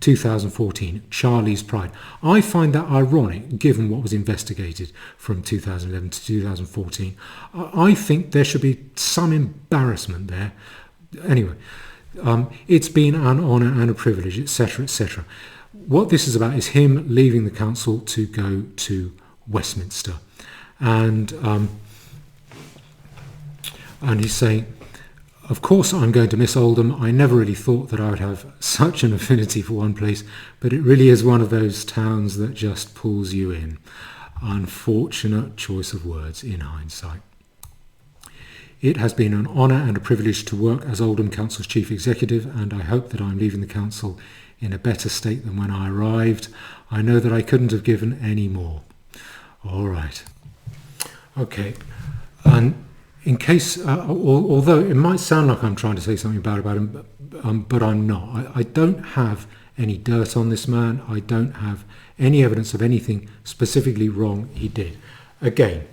2014, Charlie's Pride. I find that ironic given what was investigated from 2011 to 2014. I think there should be some embarrassment there. Anyway, it's been an honour and a privilege, etc., etc. What this is about is him leaving the council to go to Westminster, and he's saying, of course I'm going to miss Oldham. I never really thought that I would have such an affinity for one place, but it really is one of those towns that just pulls you in. Unfortunate choice of words in hindsight. It has been an honour and a privilege to work as Oldham Council's Chief Executive, and I hope that I'm leaving the Council in a better state than when I arrived. I know that I couldn't have given any more. All right. Okay. And in case, although it might sound like I'm trying to say something bad about him, but I'm not. I don't have any dirt on this man. I don't have any evidence of anything specifically wrong he did. Again,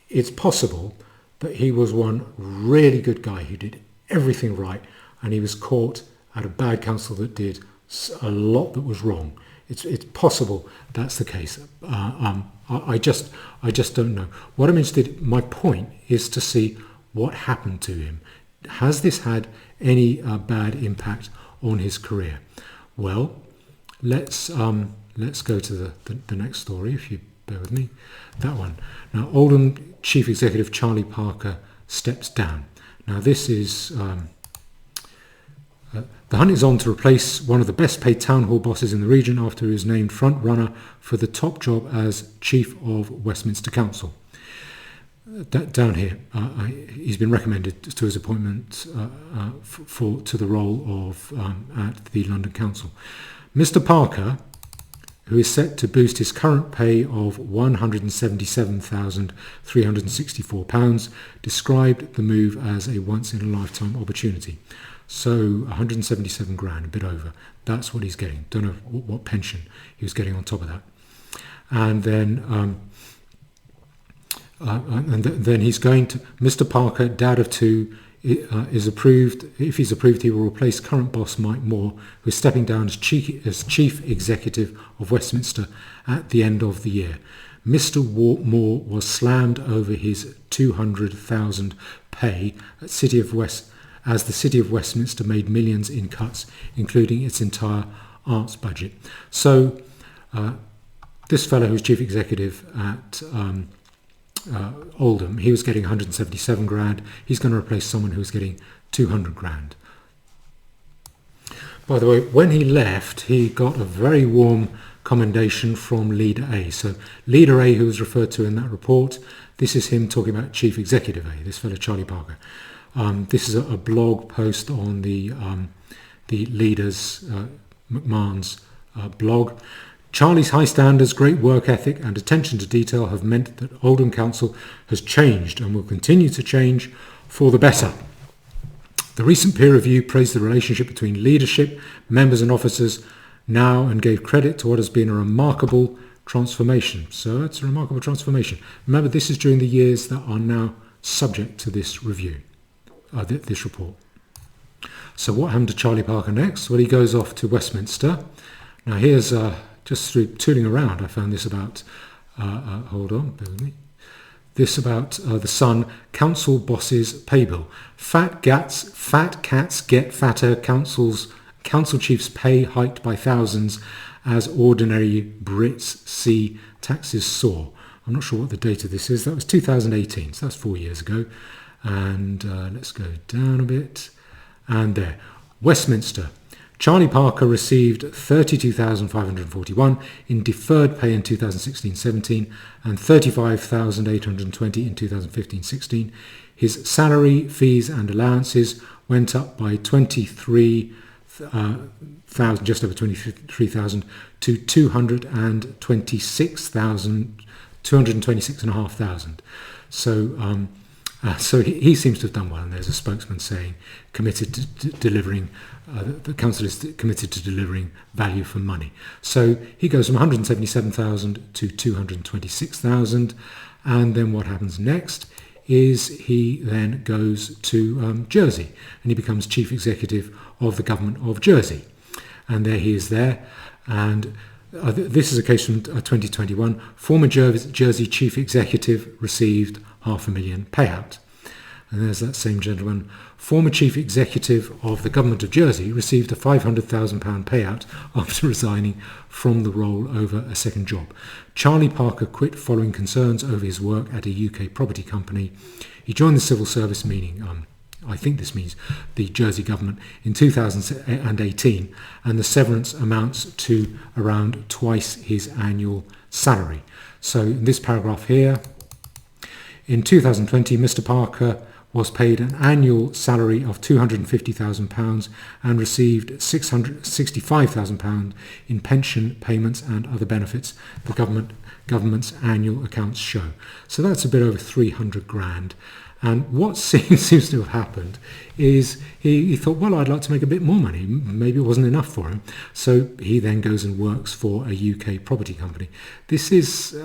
it's possible that he was one really good guy who did everything right, and he was caught at a bad council that did a lot that was wrong. It's possible that's the case. I just don't know. What I'm interested, my point is to see what happened to him. Has this had any bad impact on his career? Well, let's go to the next story, if you bear with me. That one. Now, Oldham Chief Executive Charlie Parker steps down. Now this is the hunt is on to replace one of the best paid town hall bosses in the region after he was named front runner for the top job as Chief of Westminster Council. Down here, he's been recommended to his appointment to the role of at the London Council. Mr. Parker, who is set to boost his current pay of £177,364, described the move as a once-in-a-lifetime opportunity. So 177 grand, a bit over. That's what he's getting. Don't know what pension he was getting on top of that. And then then he's going to, Mr. Parker, dad of two, is approved. If he's approved, he will replace current boss Mike Moore, who is stepping down as chief executive of Westminster at the end of the year. Mr. Moore was slammed over his 200,000 pay at as the City of Westminster made millions in cuts, including its entire arts budget. So this fellow who's chief executive at Oldham, he was getting 177 grand. He's going to replace someone who's getting 200 grand. By the way, when he left, he got a very warm commendation from Leader A. So Leader A, who was referred to in that report, this is him talking about Chief Executive A, this fellow Charlie Parker. This is a blog post on the Leader's McMahon's blog. Charlie's high standards, great work ethic and attention to detail have meant that Oldham Council has changed and will continue to change for the better. The recent peer review praised the relationship between leadership, members and officers now and gave credit to what has been a remarkable transformation. So it's a remarkable transformation. Remember, this is during the years that are now subject to this review, this report. So what happened to Charlie Parker next? Well, he goes off to Westminster. Now here's just through tooling around, I found this about, hold on, bear with me. This about the Sun, council bosses pay bill. Fat cats get fatter, council chiefs pay hiked by thousands as ordinary Brits see taxes soar. I'm not sure what the date of this is. That was 2018, so that's 4 years ago. And let's go down a bit. And there, Westminster. Charlie Parker received $32,541 in deferred pay in 2016-17 and $35,820 in 2015-16. His salary, fees and allowances went up by $23,000, just over $23,000 to $226,500. So he seems to have done well, and there's a spokesman saying committed to delivering. The council is committed to delivering value for money. So he goes from 177,000 to 226,000, and then what happens next is he then goes to Jersey, and he becomes chief executive of the government of Jersey, and there he is there. And this is a case from 2021. Former Jersey chief executive received $500,000 payout. And there's that same gentleman. Former chief executive of the government of Jersey received a £500,000 payout after resigning from the role over a second job. Charlie Parker quit following concerns over his work at a UK property company. He joined the civil service, meaning I think this means the Jersey government, in 2018, and the severance amounts to around twice his annual salary. So in this paragraph here, in 2020, Mr. Parker was paid an annual salary of £250,000 and received £665,000 in pension payments and other benefits, the government's annual accounts show. So that's a bit over 300 grand. And what seems to have happened is he thought, well, I'd like to make a bit more money. Maybe it wasn't enough for him. So he then goes and works for a UK property company. This is...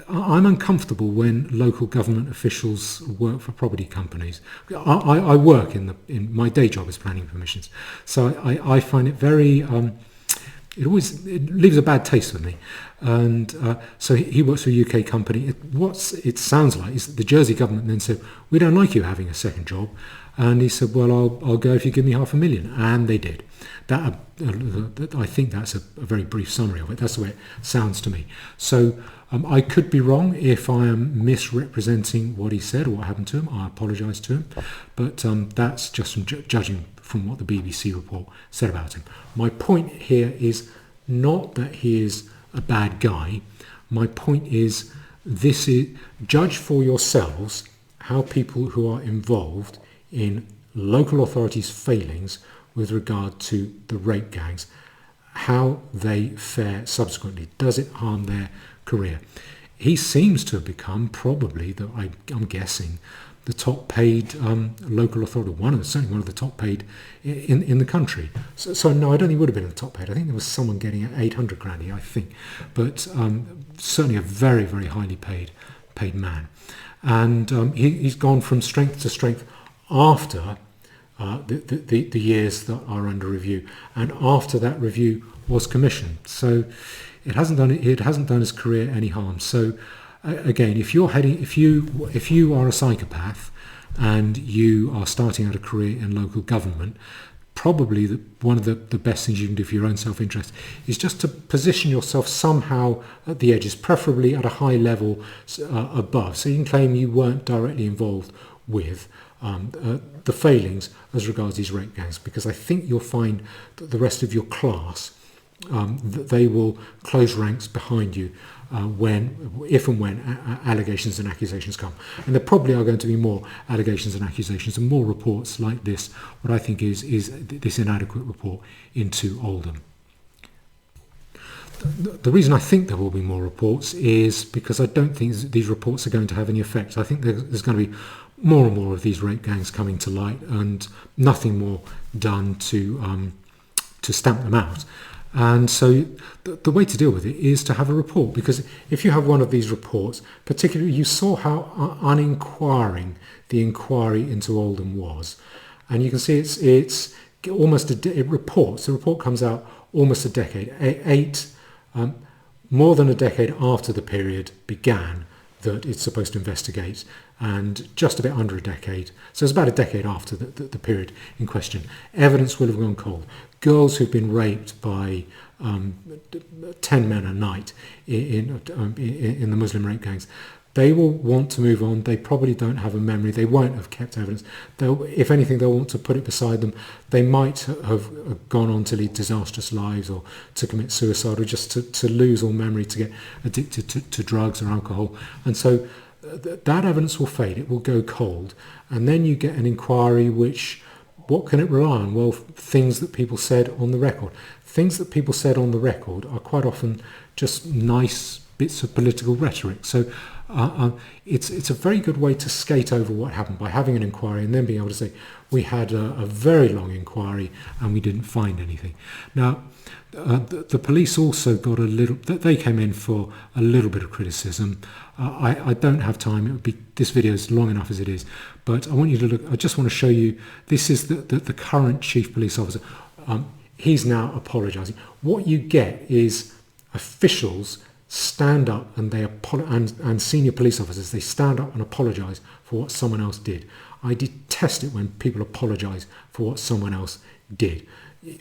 I'm uncomfortable when local government officials work for property companies. I work in my day job is planning permissions, so I find it very it leaves a bad taste with me. And so he works for a UK company. It sounds like is that the Jersey government then said, we don't like you having a second job. And he said, well, I'll go if you give me £500,000. And they did. That I think that's a very brief summary of it. That's the way it sounds to me. So I could be wrong if I am misrepresenting what he said or what happened to him. I apologise to him. But that's just from judging from what the BBC report said about him. My point here is not that he is a bad guy. My point is judge for yourselves how people who are involved in local authorities' failings with regard to the rape gangs, how they fare subsequently. Does it harm their career? He seems to have become probably, I'm guessing, the top paid local authority, certainly one of the top paid in the country. So no, I don't think he would have been the top paid. I think there was someone getting 800 grand a year, I think. But certainly a very, very highly paid man. And he's gone from strength to strength after the years that are under review, and after that review was commissioned. So it hasn't done his career any harm. So again, if you are a psychopath and you are starting out a career in local government, probably one of the best things you can do for your own self-interest is just to position yourself somehow at the edges, preferably at a high level above, so you can claim you weren't directly involved with the failings as regards these rape gangs, because I think you'll find that the rest of your class, that they will close ranks behind you if and when allegations and accusations come. And there probably are going to be more allegations and accusations and more reports like this, what I think is this inadequate report into Oldham. The reason I think there will be more reports is because I don't think these reports are going to have any effect. I think there's going to be more and more of these rape gangs coming to light, and nothing more done to stamp them out. And so the way to deal with it is to have a report, because if you have one of these reports, particularly you saw how uninquiring the inquiry into Oldham was, and you can see it's almost the report comes out almost a decade, more than a decade after the period began that it's supposed to investigate, and just a bit under a decade. So it's about a decade after the period in question. Evidence will have gone cold. Girls who've been raped by 10 men a night in the Muslim rape gangs, they will want to move on. They probably don't have a memory. They won't have kept evidence. If anything, they'll want to put it beside them. They might have gone on to lead disastrous lives, or to commit suicide, or just to lose all memory, to get addicted to drugs or alcohol. And so that evidence will fade. It will go cold. And then you get an inquiry which, what can it rely on? Well, things that people said on the record. Things that people said on the record are quite often just nice bits of political rhetoric. So it's a very good way to skate over what happened, by having an inquiry and then being able to say, we had a very long inquiry and we didn't find anything. Now, the police also got they came in for a little bit of criticism. I don't have time. This video is long enough as it is, but I want you to look. I just want to show you. This is the current chief police officer. He's now apologising. What you get is officials stand up and and senior police officers, they stand up and apologise for what someone else did. I detest it when people apologise for what someone else did.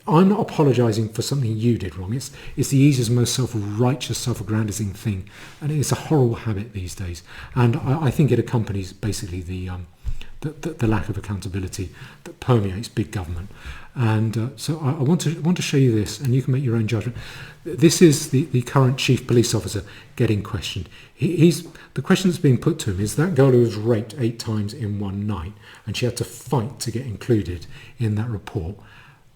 I'm not apologising for something you did wrong. It's the easiest, most self-righteous, self-aggrandizing thing, and it's a horrible habit these days. And I think it accompanies basically the lack of accountability that permeates big government. And so I want to show you this, and you can make your own judgment. This is the current chief police officer getting questioned. The question that's being put to him is that girl who was raped 8 times in one night, and she had to fight to get included in that report.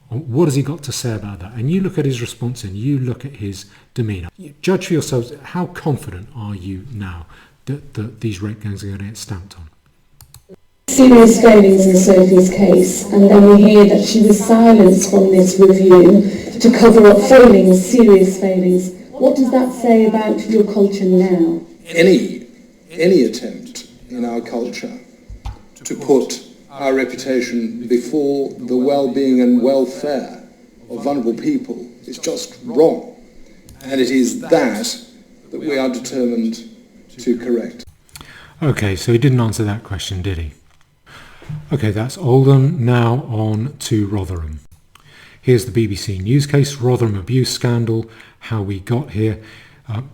What has he got to say about that? And you look at his response and you look at his demeanour. Judge for yourselves, how confident are you now that these rape gangs are going to get stamped on? Serious failings in Sophie's case, and then we hear that she was silenced from this review to cover up failings, serious failings. What does that say about your culture now? Any attempt in our culture to put our reputation before the well-being and welfare of vulnerable people It's just wrong. And it is that we are determined to correct. Okay, so he didn't answer that question, did he? Okay, that's Oldham. Now on to Rotherham. Here's the BBC News case, Rotherham abuse scandal, how we got here.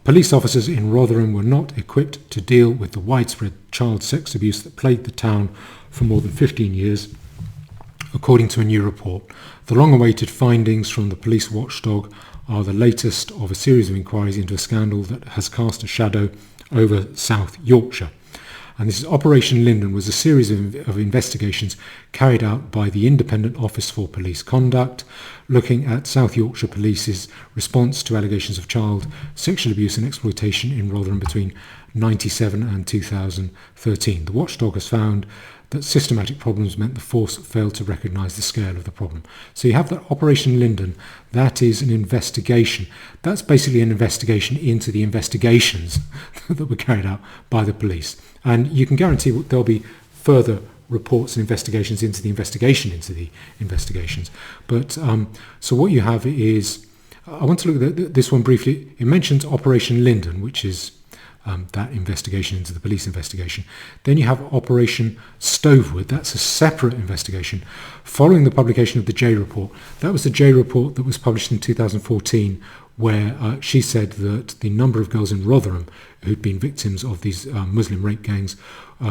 Police officers in Rotherham were not equipped to deal with the widespread child sex abuse that plagued the town for more than 15 years, according to a new report. The long-awaited findings from the police watchdog are the latest of a series of inquiries into a scandal that has cast a shadow over South Yorkshire. And this is Operation Linden was a series of investigations carried out by the Independent Office for Police Conduct, looking at South Yorkshire Police's response to allegations of child sexual abuse and exploitation in Rotherham between 1997 and 2013. The watchdog has found that systematic problems meant the force failed to recognise the scale of the problem. So you have that Operation Linden, that is an investigation. That's basically an investigation into the investigations that were carried out by the police. And you can guarantee there'll be further reports and investigations into the investigations. But so what you have is, I want to look at this one briefly. It mentions Operation Linden, which is that investigation into the police investigation. Then you have Operation Stovewood. That's a separate investigation following the publication of the J report. That was the J report that was published in 2014, where she said that the number of girls in Rotherham who'd been victims of these Muslim rape gangs,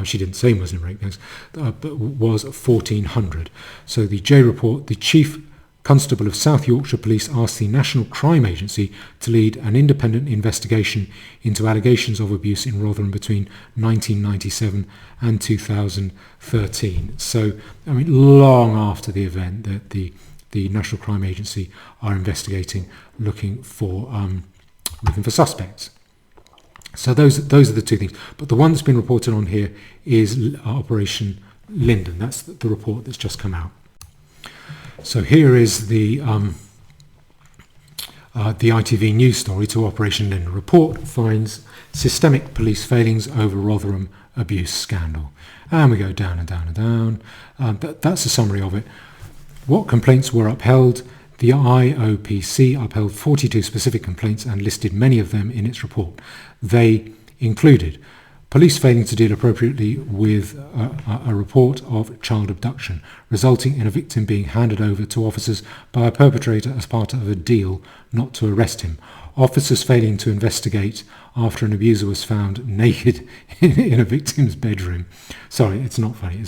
she didn't say Muslim rape gangs, but was 1,400. So the J report, the Chief Constable of South Yorkshire Police asked the National Crime Agency to lead an independent investigation into allegations of abuse in Rotherham between 1997 and 2013. So, I mean, long after the event, that the National Crime Agency are investigating, looking for suspects. So those are the two things. But the one that's been reported on here is Operation Linden. That's the report that's just come out. So here is the ITV news story to Operation Linden. Report finds systemic police failings over Rotherham abuse scandal. And we go down and down and down. That's a summary of it. What complaints were upheld? The IOPC upheld 42 specific complaints and listed many of them in its report. They included police failing to deal appropriately with a report of child abduction, resulting in a victim being handed over to officers by a perpetrator as part of a deal not to arrest him. Officers failing to investigate after an abuser was found naked in a victim's bedroom. Sorry, it's not funny.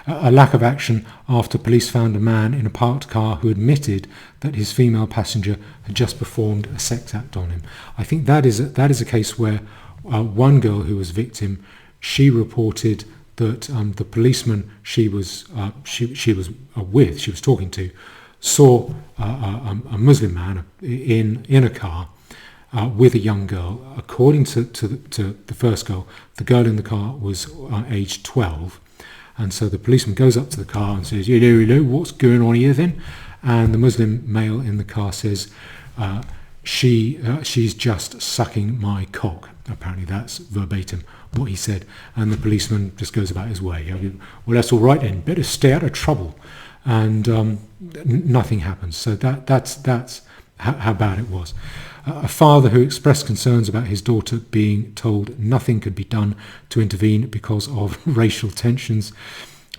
A lack of action after police found a man in a parked car who admitted that his female passenger had just performed a sex act on him. I think that is a case where one girl who was victim, she reported that the policeman she was talking to, saw a Muslim man in a car with a young girl. According to the first girl, the girl in the car was aged 12, and so the policeman goes up to the car and says, "Hello, what's going on here then?" And the Muslim male in the car says, she's just sucking my cock. Apparently that's verbatim what he said. And the policeman just goes about his way. Well, that's all right then, better stay out of trouble. And nothing happens. So that's how bad it was. A father who expressed concerns about his daughter being told nothing could be done to intervene because of racial tensions.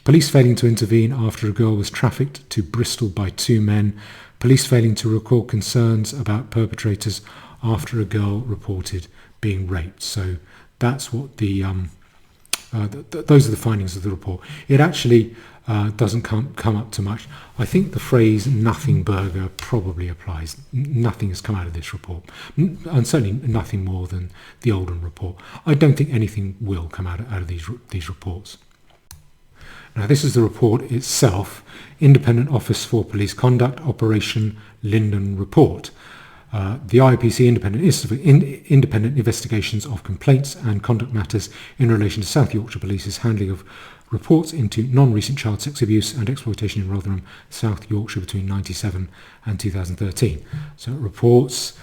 Police failing to intervene after a girl was trafficked to Bristol by two men. Police failing to record concerns about perpetrators after a girl reported being raped. So that's what those are the findings of the report. It actually doesn't come up to much. I think the phrase "nothing burger" probably applies. Nothing has come out of this report, and certainly nothing more than the Oldham report. I don't think anything will come out of these reports. Now, this is the report itself, Independent Office for Police Conduct, Operation Linden Report. The IOPC independent investigations of complaints and conduct matters in relation to South Yorkshire Police's handling of reports into non-recent child sex abuse and exploitation in Rotherham, South Yorkshire between 1997 and 2013. So it reports,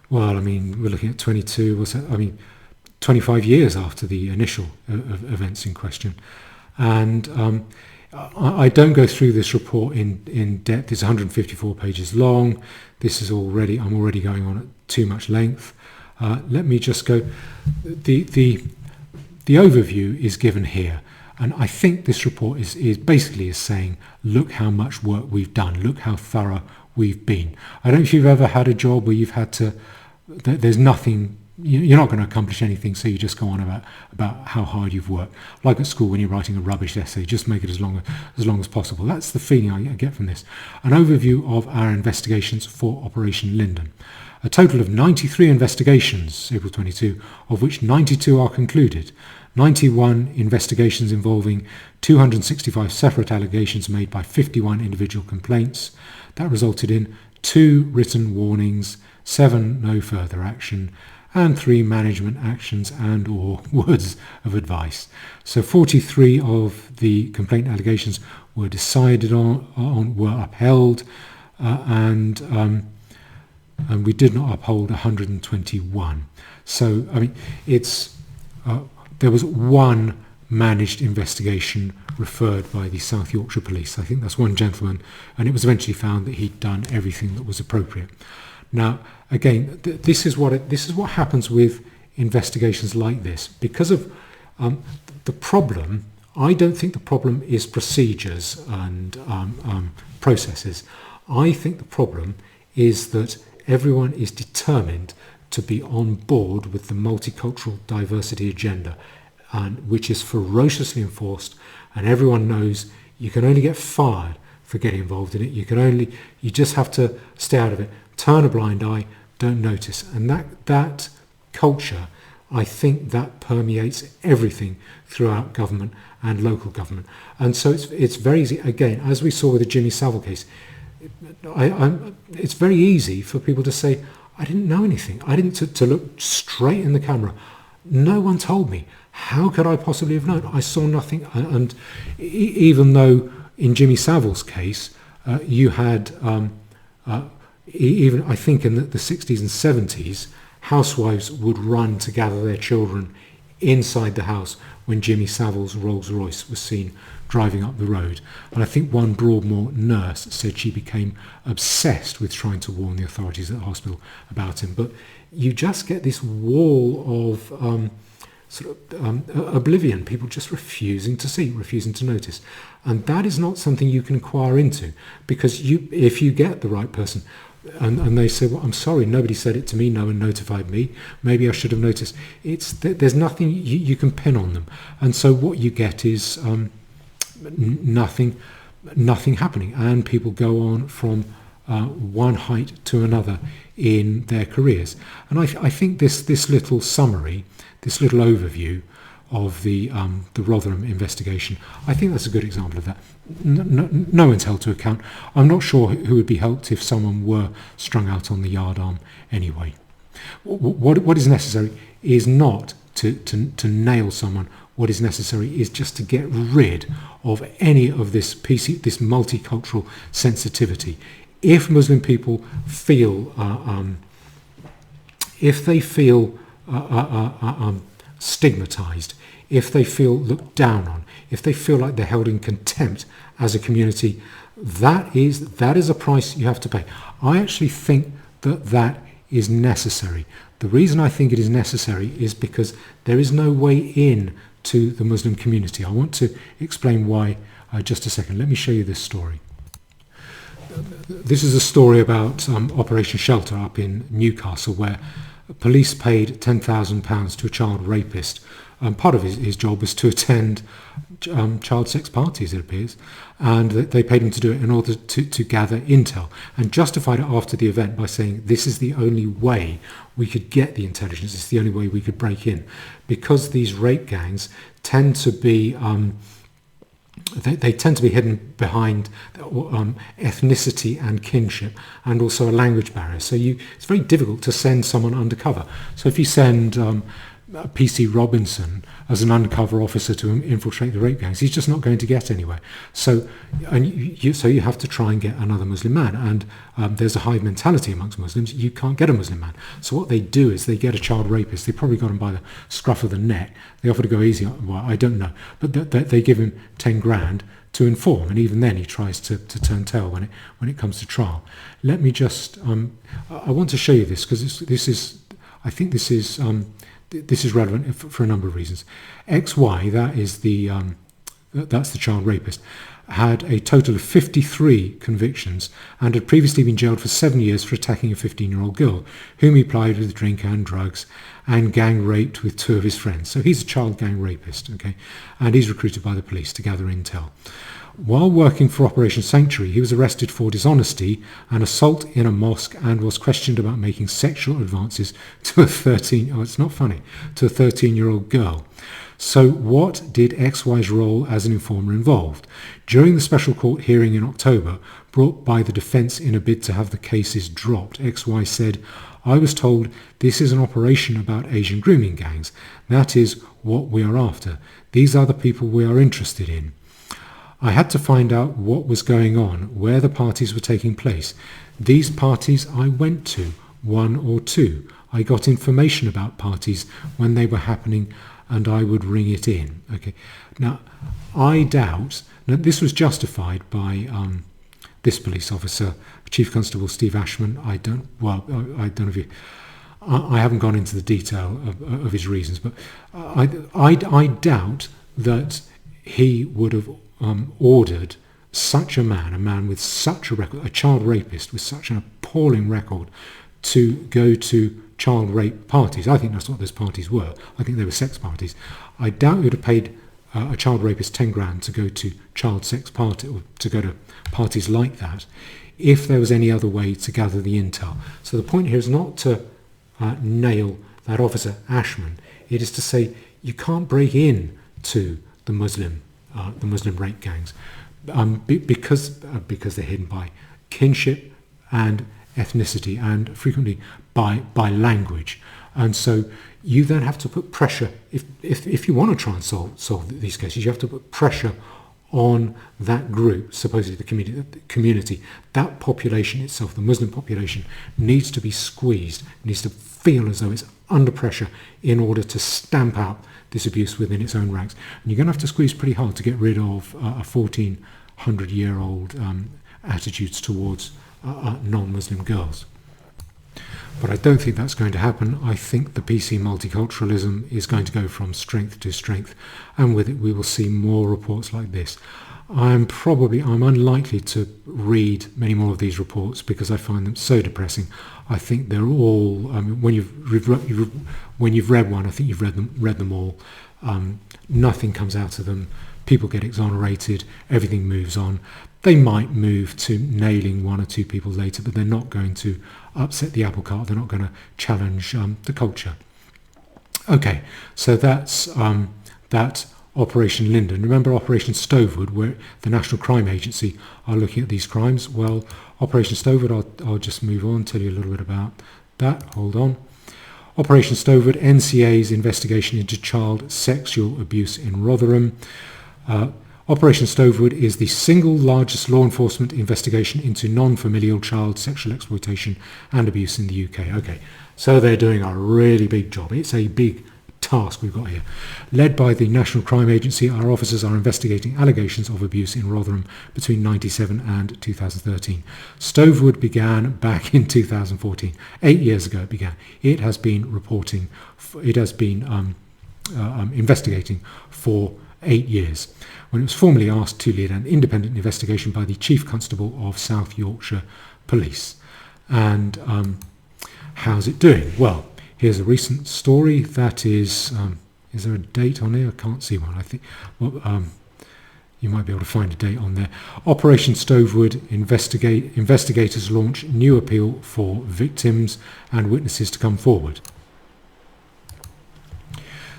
well, I mean, we're looking at 25 years after the initial events in question. And I don't go through this report in depth. It's 154 pages long. I'm already going on at too much length. Let me just go. The overview is given here, and I think this report is basically saying, look how much work we've done. Look how thorough we've been. I don't know if you've ever had a job where you've had to. There's nothing. You're not going to accomplish anything, so you just go on about how hard you've worked. Like at school when you're writing a rubbish essay, just make it as long as possible. That's the feeling I get from this. An overview of our investigations for Operation Linden. A total of 93 investigations, April 22, of which 92 are concluded. 91 investigations involving 265 separate allegations made by 51 individual complaints. That resulted in 2 written warnings, 7 no further action, and 3 management actions and or words of advice. So 43 of the complaint allegations were decided on were upheld, and we did not uphold 121. So I mean, there was one managed investigation referred by the South Yorkshire Police. I think that's one gentleman, and it was eventually found that he'd done everything that was appropriate. Now, again, this is what happens with investigations like this. Because of the problem, I don't think the problem is procedures and processes. I think the problem is that everyone is determined to be on board with the multicultural diversity agenda, which is ferociously enforced, and everyone knows you can only get fired for getting involved in it. You just have to stay out of it. Turn a blind eye, don't notice. And that culture, I think that permeates everything throughout government and local government. And so it's very easy, again, as we saw with the Jimmy Savile case, it's very easy for people to say, I didn't know anything. I didn't, to look straight in the camera. No one told me. How could I possibly have known? I saw nothing. And even though in Jimmy Savile's case, you had... even I think in the 60s and 70s, housewives would run to gather their children inside the house when Jimmy Savile's Rolls Royce was seen driving up the road. And I think one Broadmoor nurse said she became obsessed with trying to warn the authorities at the hospital about him. But you just get this wall of oblivion, people just refusing to see, refusing to notice. And that is not something you can inquire into, because if you get the right person, and they say, well, I'm sorry, nobody said it to me, no one notified me, maybe I should have noticed. There's nothing you can pin on them. And so what you get is nothing happening, and people go on from one height to another in their careers. And I think this little summary, this little overview of the Rotherham investigation, I think that's a good example of that. No one's held to account. I'm not sure who would be helped if someone were strung out on the yardarm anyway. What is necessary is not to nail someone. What is necessary is just to get rid of any of this multicultural sensitivity. If Muslim people feel, stigmatized, if they feel looked down on, if they feel like they're held in contempt as a community, that is a price you have to pay. I actually think that is necessary. The reason I think it is necessary is because there is no way in to the Muslim community. I want to explain why just a second. Let me show you this story. This is a story about Operation Shelter up in Newcastle, where police paid £10,000 to a child rapist. Part of his job was to attend child sex parties, it appears, and they paid him to do it in order to gather intel, and justified it after the event by saying this is the only way we could get the intelligence, it's the only way we could break in, because these rape gangs tend to be they tend to be hidden behind ethnicity and kinship, and also a language barrier. So it's very difficult to send someone undercover. So if you send PC Robinson as an undercover officer to infiltrate the rape gangs. He's just not going to get anywhere. So you have to try and get another Muslim man. And there's a hive mentality amongst Muslims. You can't get a Muslim man. So what they do is they get a child rapist. They probably got him by the scruff of the neck. They offer to go easy. Well, I don't know. But they give him 10 grand to inform, and even then he tries to turn tail when it comes to trial. Let me just I want to show you this because this is relevant for a number of reasons. XY, that's the child rapist, had a total of 53 convictions and had previously been jailed for 7 years for attacking a 15-year-old girl whom he plied with drink and drugs and gang raped with 2 of his friends. So he's a child gang rapist, okay? And he's recruited by the police to gather intel. While working for Operation Sanctuary, he was arrested for dishonesty and assault in a mosque and was questioned about making sexual advances to a 13-year-old girl. So what did XY's role as an informer involved? During the special court hearing in October, brought by the defence in a bid to have the cases dropped, XY said, "I was told this is an operation about Asian grooming gangs. That is what we are after. These are the people we are interested in. I had to find out what was going on, where the parties were taking place. These parties I went to, 1 or 2. I got information about parties when they were happening and I would ring it in." Okay. Now, I doubt, now this was justified by this police officer, Chief Constable Steve Ashman. I don't know if I haven't gone into the detail of his reasons, but I doubt that he would have ordered such a man with such a record, a child rapist with such an appalling record, to go to child rape parties. I think that's what those parties were. I think they were sex parties. I doubt he would have paid a child rapist 10 grand to go to child sex party, or to go to parties like that, if there was any other way to gather the intel. So the point here is not to nail that officer Ashman. It is to say you can't break in to the Muslim rape gangs because they're hidden by kinship and ethnicity and frequently by language. And so you then have to put pressure, if you want to try and solve these cases, you have to put pressure on that group, supposedly the community. That population itself, the Muslim population, needs to be squeezed, needs to feel as though it's under pressure in order to stamp out this abuse within its own ranks. And you're going to have to squeeze pretty hard to get rid of 1,400-year-old attitudes towards non-Muslim girls. But I don't think that's going to happen. I think the PC multiculturalism is going to go from strength to strength, and with it we will see more reports like this. I'm unlikely to read many more of these reports because I find them so depressing. I think they're all, when you've read one, I think you've read them all. Nothing comes out of them. People get exonerated. Everything moves on. They might move to nailing 1 or 2 people later, but they're not going to upset the apple cart. They're not going to challenge the culture. Okay, so that's that Operation Linden. Remember Operation Stovewood, where the National Crime Agency are looking at these crimes? Well, Operation Stovewood, I'll just move on, tell you a little bit about that. Hold on. Operation Stovewood, NCA's investigation into child sexual abuse in Rotherham. Operation Stovewood is the single largest law enforcement investigation into non-familial child sexual exploitation and abuse in the UK. Okay, so they're doing a really big job. It's a big task we've got here. Led by the National Crime Agency, our officers are investigating allegations of abuse in Rotherham between 1997 and 2013. Stovewood began back in 2014. 8 years ago it began. It has been investigating for 8 years, when it was formally asked to lead an independent investigation by the Chief Constable of South Yorkshire Police. And how's it doing? Well, here's a recent story that is there a date on here? I can't see one. I think you might be able to find a date on there. Operation Stovewood investigators launch new appeal for victims and witnesses to come forward.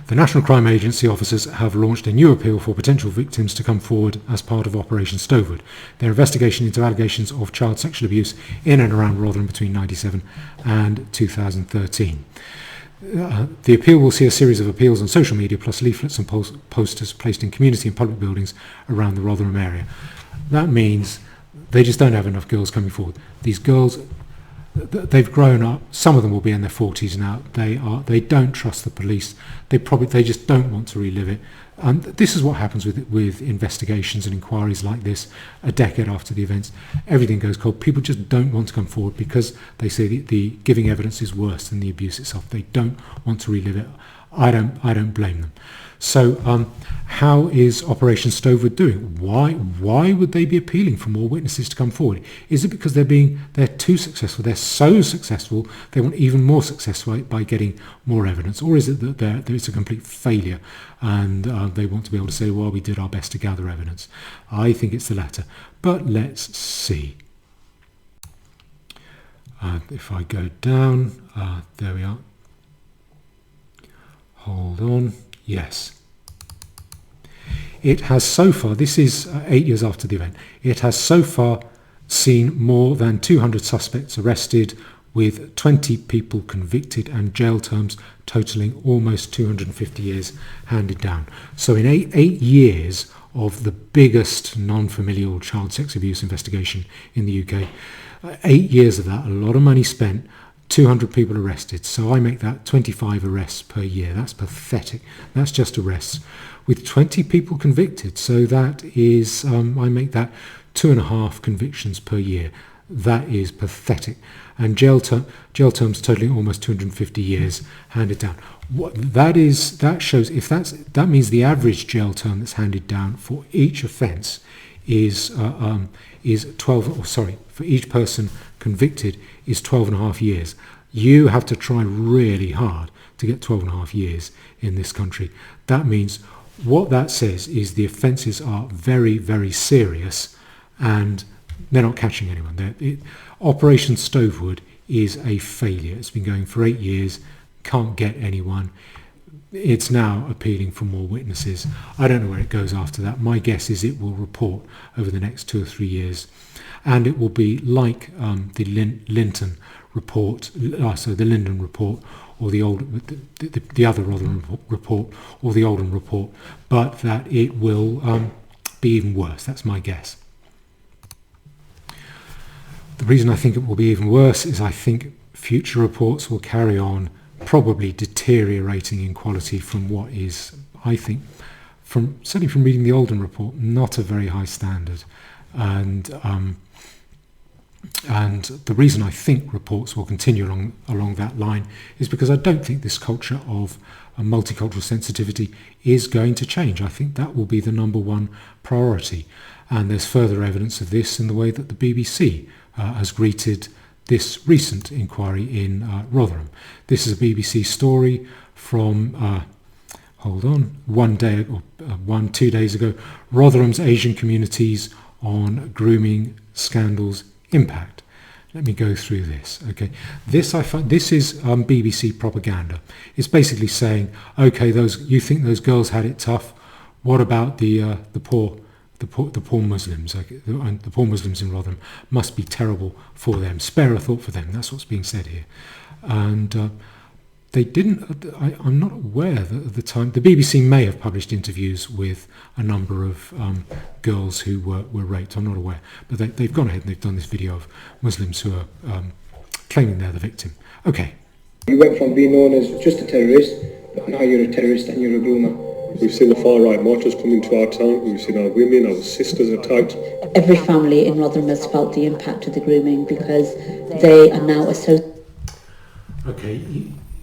The National Crime Agency officers have launched a new appeal for potential victims to come forward as part of Operation Stovewood. Their investigation into allegations of child sexual abuse in and around Rotherham between 1997 and 2013. The appeal will see a series of appeals on social media plus leaflets and posters placed in community and public buildings around the Rotherham area. That means they just don't have enough girls coming forward. These girls, they've grown up. Some of them will be in their 40s now. They don't trust the police. They just don't want to relive it. And this is what happens with investigations and inquiries like this a decade after the events. Everything goes cold. People just don't want to come forward because they say the giving evidence is worse than the abuse itself. They don't want to relive it. I don't blame them. So how is Operation Stovewood doing? Why would they be appealing for more witnesses to come forward? Is it because they're too successful? They're so successful they want even more success by getting more evidence, or is it that it's a complete failure and they want to be able to say, well, we did our best to gather evidence? I think it's the latter, but let's see. If I go down, there we are. Hold on. Yes. It has so far, this is 8 years after the event, it has so far seen more than 200 suspects arrested, with 20 people convicted and jail terms totalling almost 250 years handed down. So in eight years of the biggest non-familial child sex abuse investigation in the UK, 8 years of that, a lot of money spent, 200 people arrested. So I make that 25 arrests per year. That's pathetic. That's just arrests. With 20 people convicted, so that is, I make that 2.5 convictions per year. That is pathetic. And jail terms totaling almost 250 years handed down. That shows, if that means the average jail term that's handed down for each offence is 12, or sorry, for each person convicted is 12.5 years. You have to try really hard to get 12.5 years in this country. That means what that says is the offences are very, very serious and they're not catching anyone. Operation Stovewood is a failure. It's been going for 8 years, can't get anyone. It's now appealing for more witnesses. I don't know where it goes after that. My guess is it will report over the next 2 or 3 years, and it will be like the Linton report, so the Linden report, or the other Rotherham report, or the Oldham report, but that it will be even worse. That's my guess. The reason I think it will be even worse is I think future reports will carry on probably deteriorating in quality from what is, I think, certainly from reading the Oldham report, not a very high standard. And the reason I think reports will continue along that line is because I don't think this culture of a multicultural sensitivity is going to change. I think that will be the number one priority. And there's further evidence of this in the way that the BBC has greeted this recent inquiry in Rotherham. This is a BBC story from, 2 days ago, Rotherham's Asian communities on grooming scandals impact. Let me go through this. Okay, this is BBC propaganda. It's basically saying, okay, you think those girls had it tough. What about the poor Muslims? And the poor Muslims in Rotherham must be terrible for them. Spare a thought for them. That's what's being said here. And they didn't. I'm not aware that at the time the BBC may have published interviews with a number of girls who were raped. I'm not aware, but they've gone ahead and they've done this video of Muslims who are claiming they're the victim. Okay. You went from being known as just a terrorist, but now you're a terrorist and you're a groomer. We've seen the far-right marchers come into our town. We've seen our women, our sisters attacked. Every family in Rotherham has felt the impact of the grooming because they are now associated. Okay,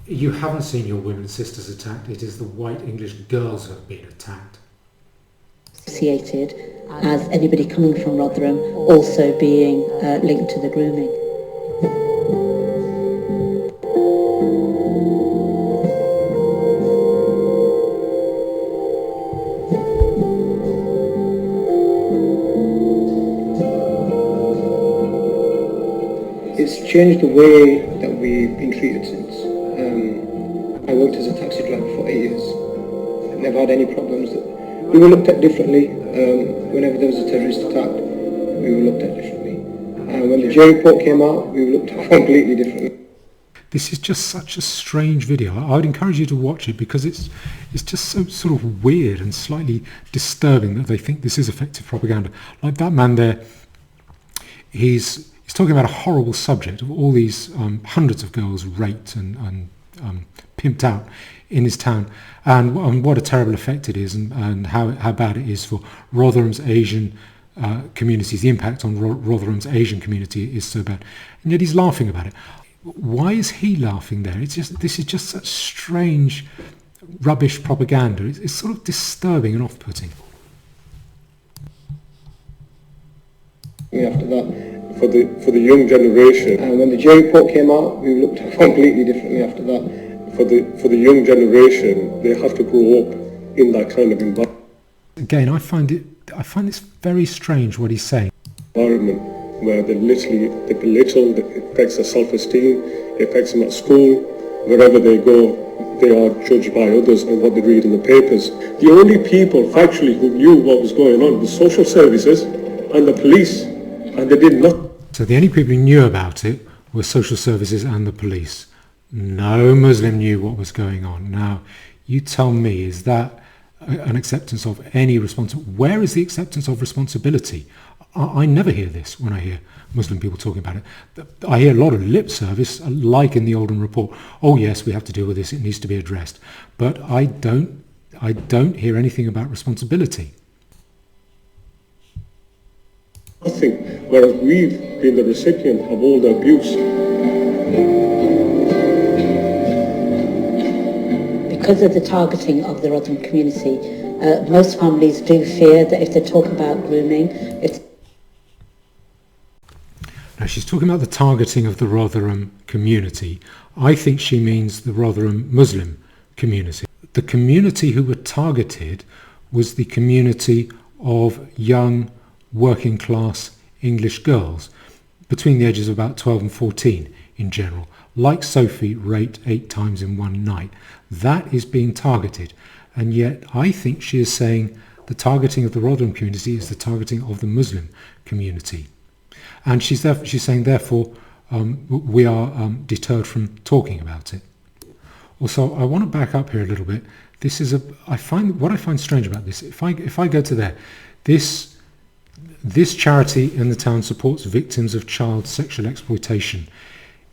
you haven't seen your women and sisters attacked. It is the white English girls who have been attacked. Associated as anybody coming from Rotherham also being linked to the grooming. It's changed the way that we've been treated since. I worked as a taxi driver for 8 years. I've never had any problems. We were looked at differently. Whenever there was a terrorist attack, we were looked at differently. And when the jail report came out, we were looked at completely differently. This is just such a strange video. I would encourage you to watch it because it's just so sort of weird and slightly disturbing that they think this is effective propaganda. Like that man there, he's talking about a horrible subject of all these hundreds of girls raped and pimped out in his town, and what a terrible effect it is, and how bad it is for Rotherham's Asian communities. The impact on Rotherham's Asian community is so bad, and yet he's laughing about it. Why is he laughing there? This is just such strange, rubbish propaganda. It's sort of disturbing and off-putting. After that, For the young generation, and when the J report came out, we looked at it completely differently after that. for the young generation, they have to grow up in that kind of environment. Again, I find this very strange what he's saying. Where they belittle, it affects their self-esteem, it affects them at school, wherever they go, they are judged by others on what they read in the papers. The only people factually who knew what was going on was social services and the police, and they did not. So the only people who knew about it were social services and the police. No Muslim knew what was going on. Now, you tell me, is that an acceptance of any responsibility? Where is the acceptance of responsibility? I never hear this when I hear Muslim people talking about it. I hear a lot of lip service, like in the Oldham report. Oh yes, we have to deal with this, it needs to be addressed. But I don't hear anything about responsibility. Nothing, whereas we've been the recipient of all the abuse. Because of the targeting of the Rotherham community, most families do fear that if they talk about grooming, it's... Now she's talking about the targeting of the Rotherham community. I think she means the Rotherham Muslim community. The community who were targeted was the community of young working class English girls between the ages of about 12 and 14 in general. Like Sophie, raped 8 times in one night. That is being targeted. And yet I think she is saying the targeting of the Rotherham community is the targeting of the Muslim community. And she's saying, therefore, we are deterred from talking about it. Also, I want to back up here a little bit. What I find strange about this, if I go to there, this charity in the town supports victims of child sexual exploitation.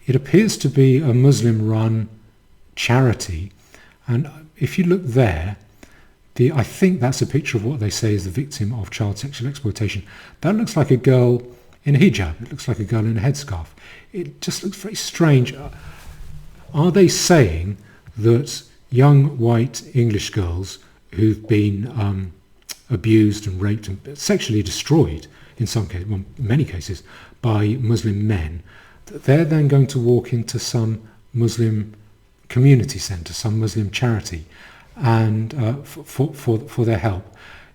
It appears to be a Muslim-run charity, and if you look there, I think that's a picture of what they say is the victim of child sexual exploitation. That looks like a girl in a hijab. It looks like a girl in a headscarf. It just looks very strange. Are they saying that young white English girls who've been abused and raped and sexually destroyed, in some cases, well, many cases, by Muslim men, that they're then going to walk into some Muslim community centre, some Muslim charity, and for their help?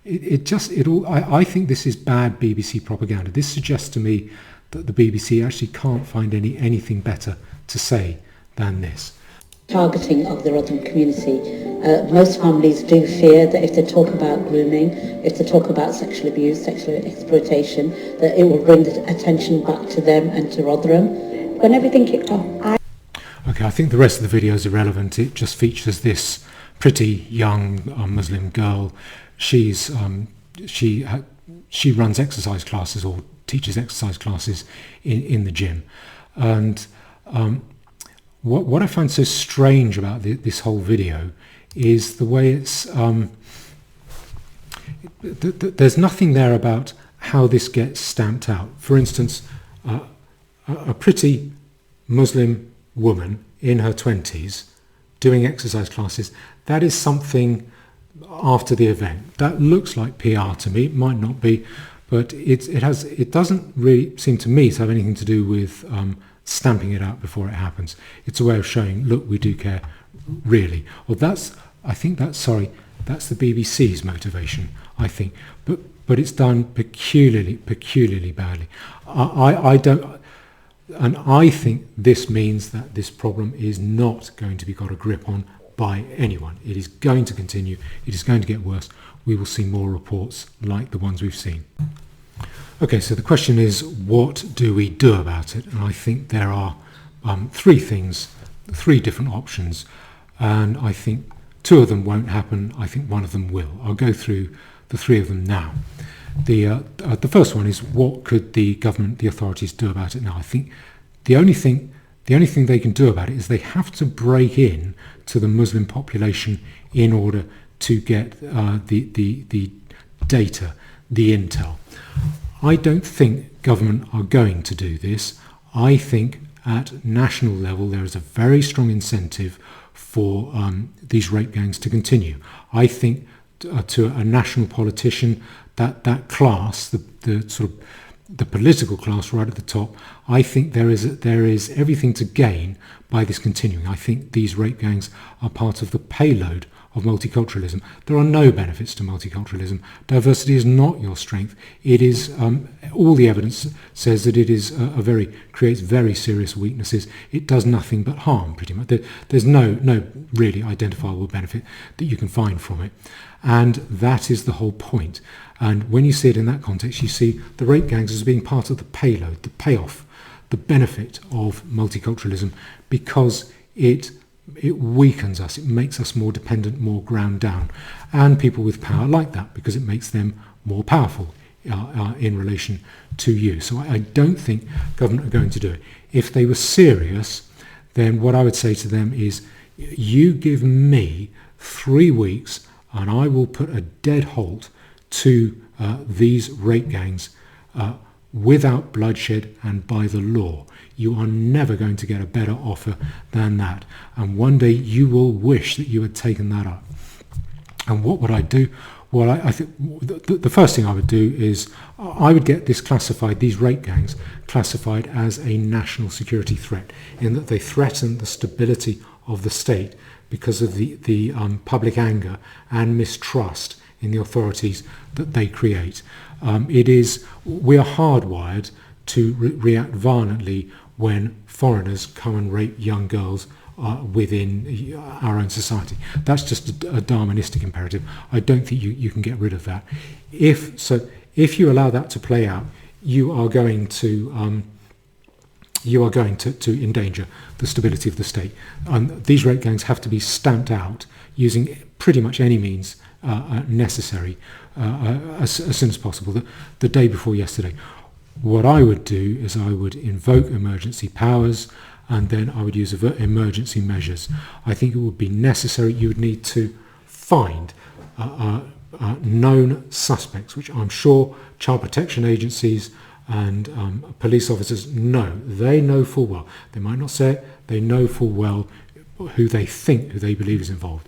I think this is bad BBC propaganda. This suggests to me that the BBC actually can't find anything better to say than this. Targeting of the Rotherham community. Most families do fear that if they talk about grooming, if they talk about sexual abuse, sexual exploitation, that it will bring the attention back to them and to Rotherham. When everything kicked off, Okay, I think the rest of the video is irrelevant. It just features this pretty young Muslim girl. She runs exercise classes or teaches exercise classes in the gym, and what I find so strange about this whole video is the way it's there's nothing there about how this gets stamped out. For instance, a pretty Muslim woman in her 20s doing exercise classes, that is something after the event. That looks like PR to me. It might not be, but it doesn't really seem to me to have anything to do with stamping it out before it happens. It's a way of showing, look, we do care, really. Well, that's the BBC's motivation, I think, but it's done peculiarly badly. I think this means that this problem is not going to be got a grip on by anyone. It is going to continue. It is going to get worse. We will see more reports like the ones we've seen. Okay, so the question is, what do we do about it? And I think there are 3 things three different options, and I think two of them won't happen. I think one of them will. I'll go through the three of them now. The first one is, what could the government, the authorities, do about it now? I think the only thing they can do about it is they have to break in to the Muslim population in order to get the data, the intel. I don't think government are going to do this. I think at national level there is a very strong incentive for these rape gangs to continue. I think to a national politician, that class, the sort of the political class right at the top, I think there is everything to gain by this continuing. I think these rape gangs are part of the payload of multiculturalism. There are no benefits to multiculturalism. Diversity is not your strength. It is all the evidence says that it is creates very serious weaknesses. It does nothing but harm, pretty much. There's no really identifiable benefit that you can find from it, and that is the whole point. And when you see it in that context, you see the rape gangs as being part of the payload, the payoff, the benefit of multiculturalism, because it weakens us, it makes us more dependent, more ground down. And people with power like that because it makes them more powerful in relation to you. So I don't think government are going to do it. If they were serious, then what I would say to them is, you give me 3 weeks and I will put a dead halt to these rape gangs without bloodshed and by the law. You are never going to get a better offer than that. And one day you will wish that you had taken that up. And what would I do? Well, I think the first thing I would do is I would get this classified, these rape gangs classified as a national security threat, in that they threaten the stability of the state because of the public anger and mistrust in the authorities that they create. We are hardwired to react violently when foreigners come and rape young girls within our own society. That's just a Darwinistic imperative. I don't think you can get rid of that. If you allow that to play out, you are going to endanger the stability of the state. These rape gangs have to be stamped out using pretty much any means necessary as soon as possible. The day before yesterday. What I would do is I would invoke emergency powers, and then I would use emergency measures. I think it would be necessary. You would need to find known suspects, which I'm sure child protection agencies and police officers know. They know full well. They might not say it. They know full well who they believe is involved.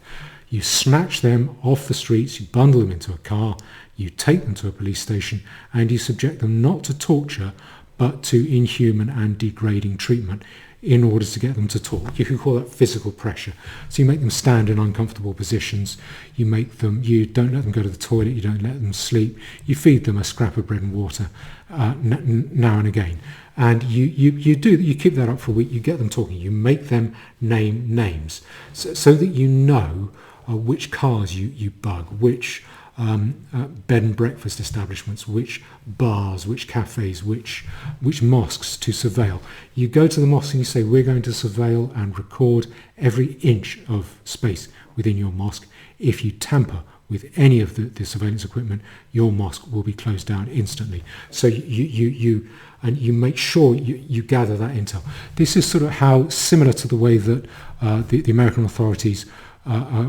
You snatch them off the streets, you bundle them into a car, you take them to a police station, and you subject them not to torture, but to inhuman and degrading treatment in order to get them to talk. You could call that physical pressure. So you make them stand in uncomfortable positions, you don't let them go to the toilet, you don't let them sleep, you feed them a scrap of bread and water now and again. And you keep that up for a week, you get them talking, you make them name names, so that you know which cars you bug, which bed and breakfast establishments, which bars, which cafes, which mosques to surveil. You go to the mosque and you say, we're going to surveil and record every inch of space within your mosque. If you tamper with any of the surveillance equipment, your mosque will be closed down instantly. So you make sure you gather that intel. This is sort of how similar to the way that the American authorities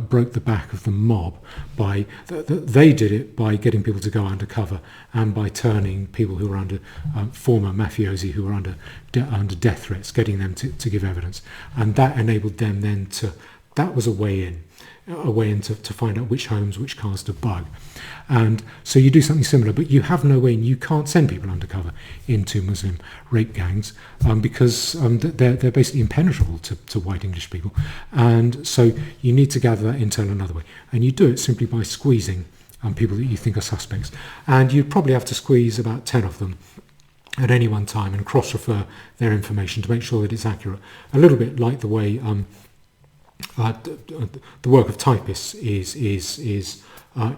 broke the back of the mob. They did it by getting people to go undercover and by turning people who were under former mafiosi who were under death threats, getting them to give evidence, and that enabled them then that was a way in to find out which homes, which cars to bug. And so you do something similar, but you have no way, and you can't send people undercover into Muslim rape gangs because they're basically impenetrable to white English people. And so you need to gather that intel another way. And you do it simply by squeezing people that you think are suspects. And you'd probably have to squeeze about 10 of them at any one time and cross-refer their information to make sure that it's accurate. A little bit like the way the work of typists is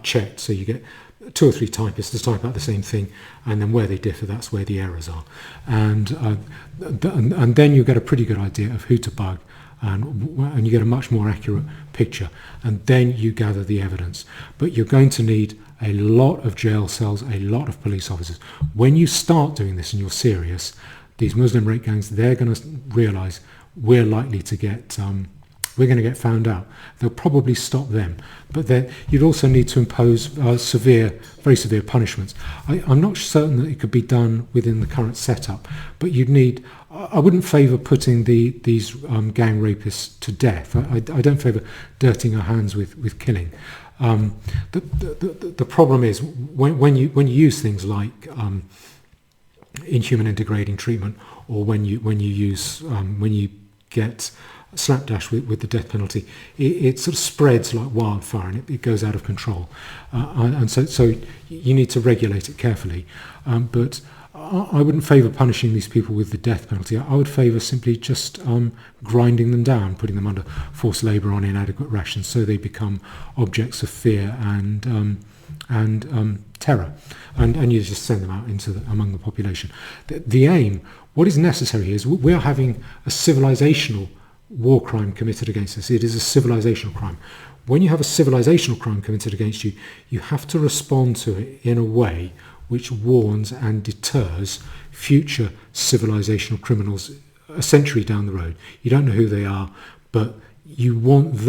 checked. So you get 2 or 3 typists to type out the same thing, and then where they differ, that's where the errors are. And then you get a pretty good idea of who to bug and you get a much more accurate picture, and then you gather the evidence. But you're going to need a lot of jail cells, a lot of police officers. When you start doing this and you're serious, these Muslim rape gangs, they're going to realise we're likely to get we're going to get found out. They'll probably stop them. But then you'd also need to impose very severe punishments. I'm not certain that it could be done within the current setup, but you'd need, I wouldn't favour putting these gang rapists to death. I don't favour dirtying our hands with killing. The problem is when you use things like inhuman and degrading treatment, or when you get slapdash with the death penalty, it sort of spreads like wildfire, and it goes out of control, and so you need to regulate it carefully. But I wouldn't favour punishing these people with the death penalty. I would favour simply just grinding them down, putting them under forced labour on inadequate rations, so they become objects of fear and terror, and you just send them out among the population. The aim, what is necessary here, is we are having a civilizational war crime committed against us. It is a civilizational crime. When you have a civilizational crime committed against you, you have to respond to it in a way which warns and deters future civilizational criminals a century down the road. You don't know who they are, but you want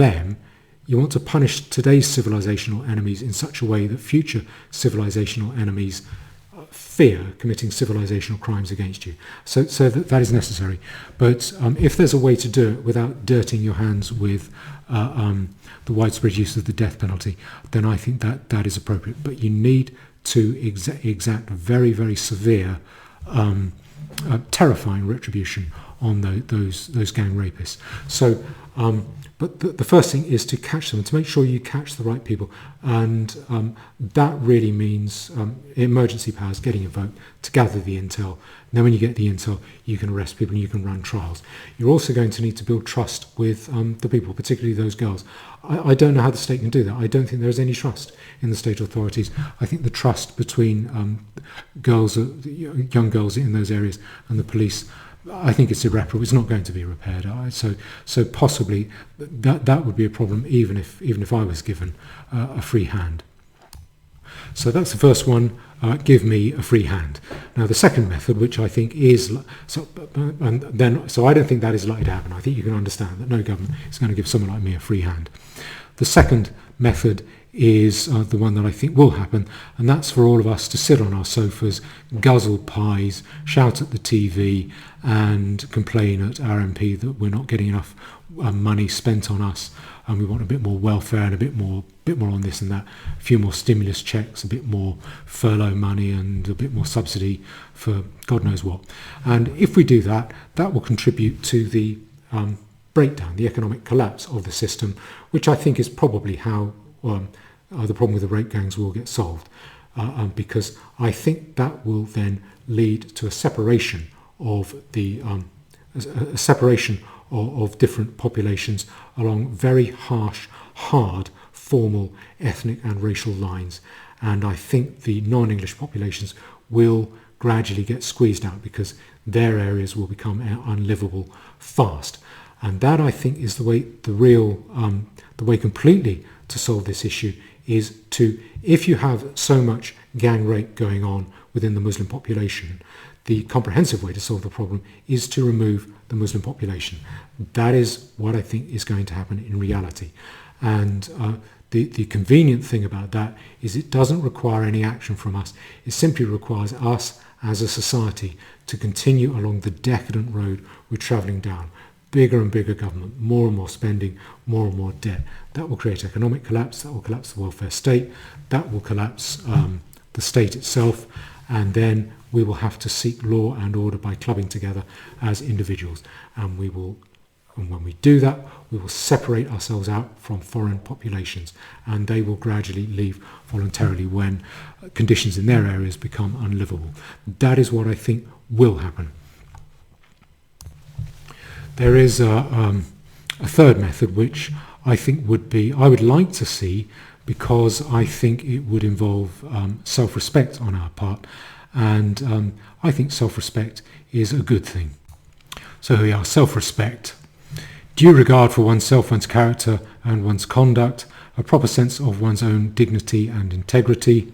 to punish today's civilizational enemies in such a way that future civilizational enemies fear committing civilizational crimes against you. So that is necessary. But if there's a way to do it without dirtying your hands with the widespread use of the death penalty, then I think that is appropriate. But you need to exact very, very severe, terrifying retribution on those gang rapists. So, but the first thing is to catch them, to make sure you catch the right people, and that really means emergency powers getting invoked to gather the intel. And then when you get the intel, you can arrest people and you can run trials. You're also going to need to build trust with the people, particularly those girls. I don't know how the state can do that. I don't think there is any trust in the state authorities. I think the trust between young girls in those areas and the police, I think it's irreparable. It's not going to be repaired. So possibly that would be a problem, even if I was given a free hand. So that's the first one. Give me a free hand. Now the second method, which I think is so I don't think that is likely to happen. I think you can understand that no government is going to give someone like me a free hand. The second method is the one that I think will happen, and that's for all of us to sit on our sofas, guzzle pies, shout at the TV, and complain at our MP that we're not getting enough money spent on us, and we want a bit more welfare and a bit more on this and that, a few more stimulus checks, a bit more furlough money, and a bit more subsidy for God knows what. And if we do that, that will contribute to the breakdown, the economic collapse of the system, which I think is probably how the problem with the rape gangs will get solved, because I think that will then lead to a separation of of different populations along very harsh, hard, formal ethnic and racial lines. And I think the non-English populations will gradually get squeezed out because their areas will become unlivable fast. And that, I think, is the way completely to solve this issue is to, if you have so much gang rape going on within the Muslim population, the comprehensive way to solve the problem is to remove the Muslim population. That is what I think is going to happen in reality. And the convenient thing about that is it doesn't require any action from us. It simply requires us as a society to continue along the decadent road we're travelling down. Bigger and bigger government, more and more spending, more and more debt. That will create economic collapse, that will collapse the welfare state, that will collapse the state itself, and then we will have to seek law and order by clubbing together as individuals. And when we do that, we will separate ourselves out from foreign populations, and they will gradually leave voluntarily when conditions in their areas become unlivable. That is what I think will happen. There is a third method which I think I would like to see, because I think it would involve self-respect on our part, and I think self-respect is a good thing. So here we are, self-respect. due regard for oneself, one's character and one's conduct, a proper sense of one's own dignity and integrity,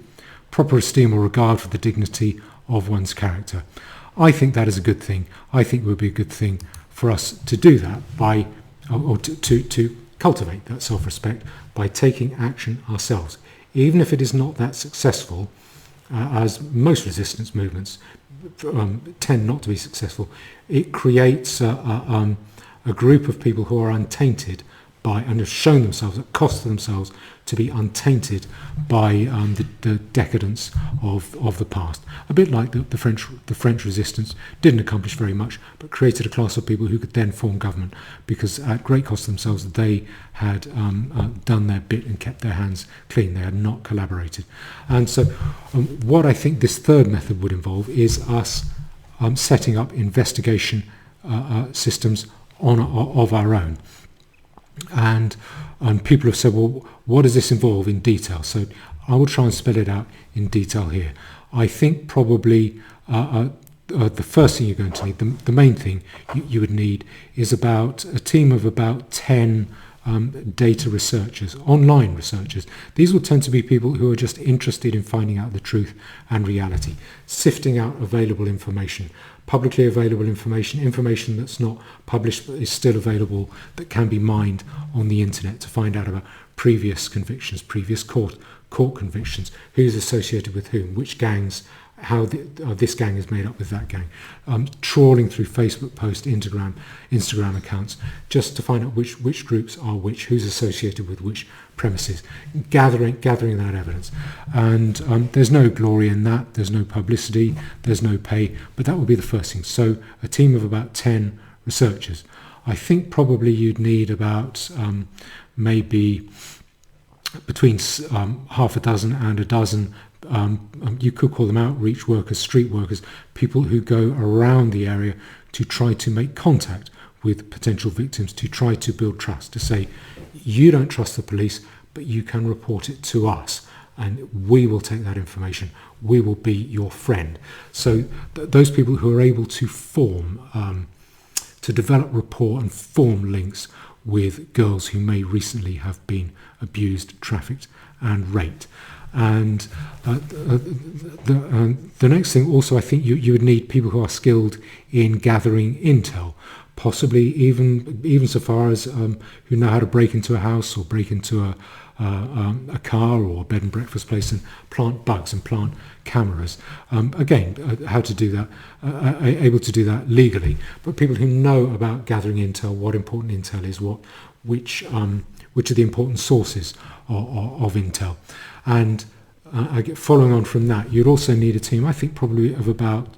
proper esteem or regard for the dignity of one's character. I think that is a good thing. I think it would be a good thing for us to do that by, or to cultivate that self-respect by taking action ourselves. Even if it is not that successful, as most resistance movements tend not to be successful, it creates a group of people who are untainted by, and have shown themselves, at cost to themselves, to be untainted by the decadence of the past. A bit like the French resistance didn't accomplish very much, but created a class of people who could then form government, because at great cost to themselves they had done their bit and kept their hands clean. They had not collaborated. And so what I think this third method would involve is us setting up investigation systems of our own. And people have said, well, what does this involve in detail? So I will try and spell it out in detail here. I think probably the first thing you're going to need, the main thing you would need, is about a team of about 10 data researchers, online researchers. These will tend to be people who are just interested in finding out the truth and reality, sifting out available information, publicly available information that's not published but is still available, that can be mined on the internet to find out about previous convictions, previous court convictions, who's associated with whom, which gangs, how this gang is made up with that gang, trawling through Facebook posts, Instagram accounts, just to find out which groups are which, who's associated with which premises, gathering that evidence. And there's no glory in that, there's no publicity, there's no pay, but that would be the first thing. So a team of about 10 researchers. I think probably you'd need about maybe between half a dozen and a dozen, you could call them outreach workers, street workers, people who go around the area to try to make contact with potential victims, to try to build trust, to say, you don't trust the police, but you can report it to us, and we will take that information. We will be your friend. So those people who are able to form, to develop rapport and form links with girls who may recently have been abused, trafficked and raped. And the next thing also, I think you would need people who are skilled in gathering intel, possibly even so far as who know how to break into a house or break into a car or a bed and breakfast place and plant bugs and plant cameras. Again, how to do that, able to do that legally. But people who know about gathering intel, what important intel is, which are the important sources of intel. And following on from that, you'd also need a team, I think probably of about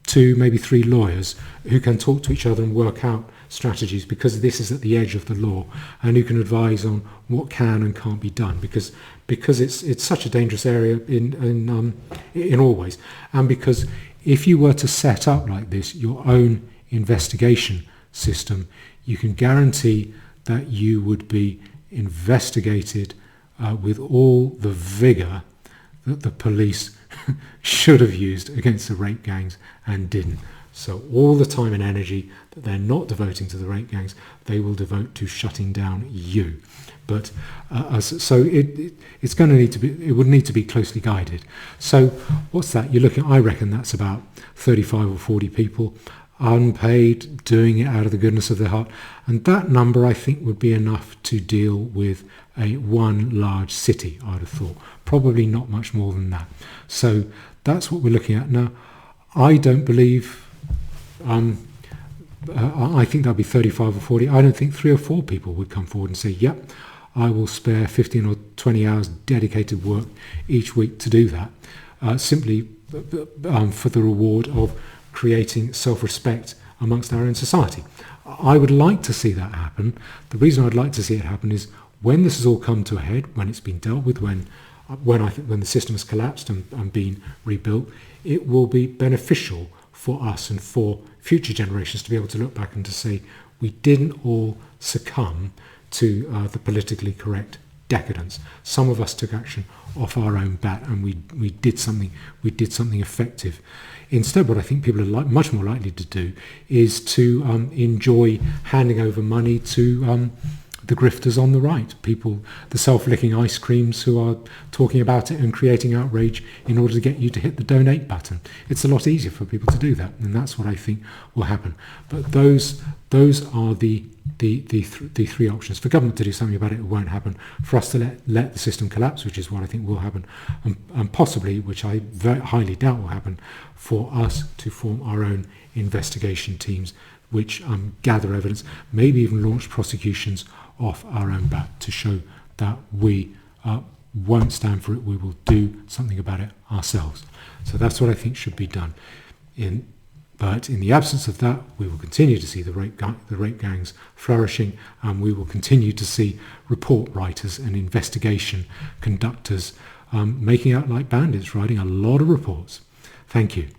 2, maybe 3 lawyers who can talk to each other and work out strategies, because this is at the edge of the law, and who can advise on what can and can't be done, because it's such a dangerous area in all ways, and because if you were to set up like this your own investigation system, you can guarantee that you would be investigated with all the vigour that the police should have used against the rape gangs and didn't. So all the time and energy that they're not devoting to the rape gangs, they will devote to shutting down you. But so it's going to need to be, it would need to be closely guided. So what's that? You're looking, I reckon that's about 35 or 40 people, unpaid, doing it out of the goodness of their heart. And that number, I think, would be enough to deal with one large city, I'd have thought. Probably not much more than that. So that's what we're looking at. Now, I don't believe, I think that'll be 35 or 40. I don't think 3 or 4 people would come forward and say, yep, I will spare 15 or 20 hours dedicated work each week to do that, simply for the reward of creating self-respect amongst our own society. I would like to see that happen. The reason I'd like to see it happen is when this has all come to a head, when it's been dealt with, when the system has collapsed and been rebuilt, it will be beneficial for us and for future generations to be able to look back and to say we didn't all succumb to the politically correct decadence. Some of us took action off our own bat, and we did something effective. Instead, what I think people are much more likely to do is to enjoy handing over money to the grifters on the right, people, the self-licking ice creams who are talking about it and creating outrage in order to get you to hit the donate button. It's a lot easier for people to do that, and that's what I think will happen. But those are the three options. For government to do something about it, it won't happen. For us to let the system collapse, which is what I think will happen, and possibly, which I very highly doubt will happen, for us to form our own investigation teams which gather evidence, maybe even launch prosecutions off our own bat to show that we won't stand for it, we will do something about it ourselves. So that's what I think should be done. But in the absence of that, we will continue to see the rape gangs flourishing, and we will continue to see report writers and investigation conductors making out like bandits, writing a lot of reports. Thank you.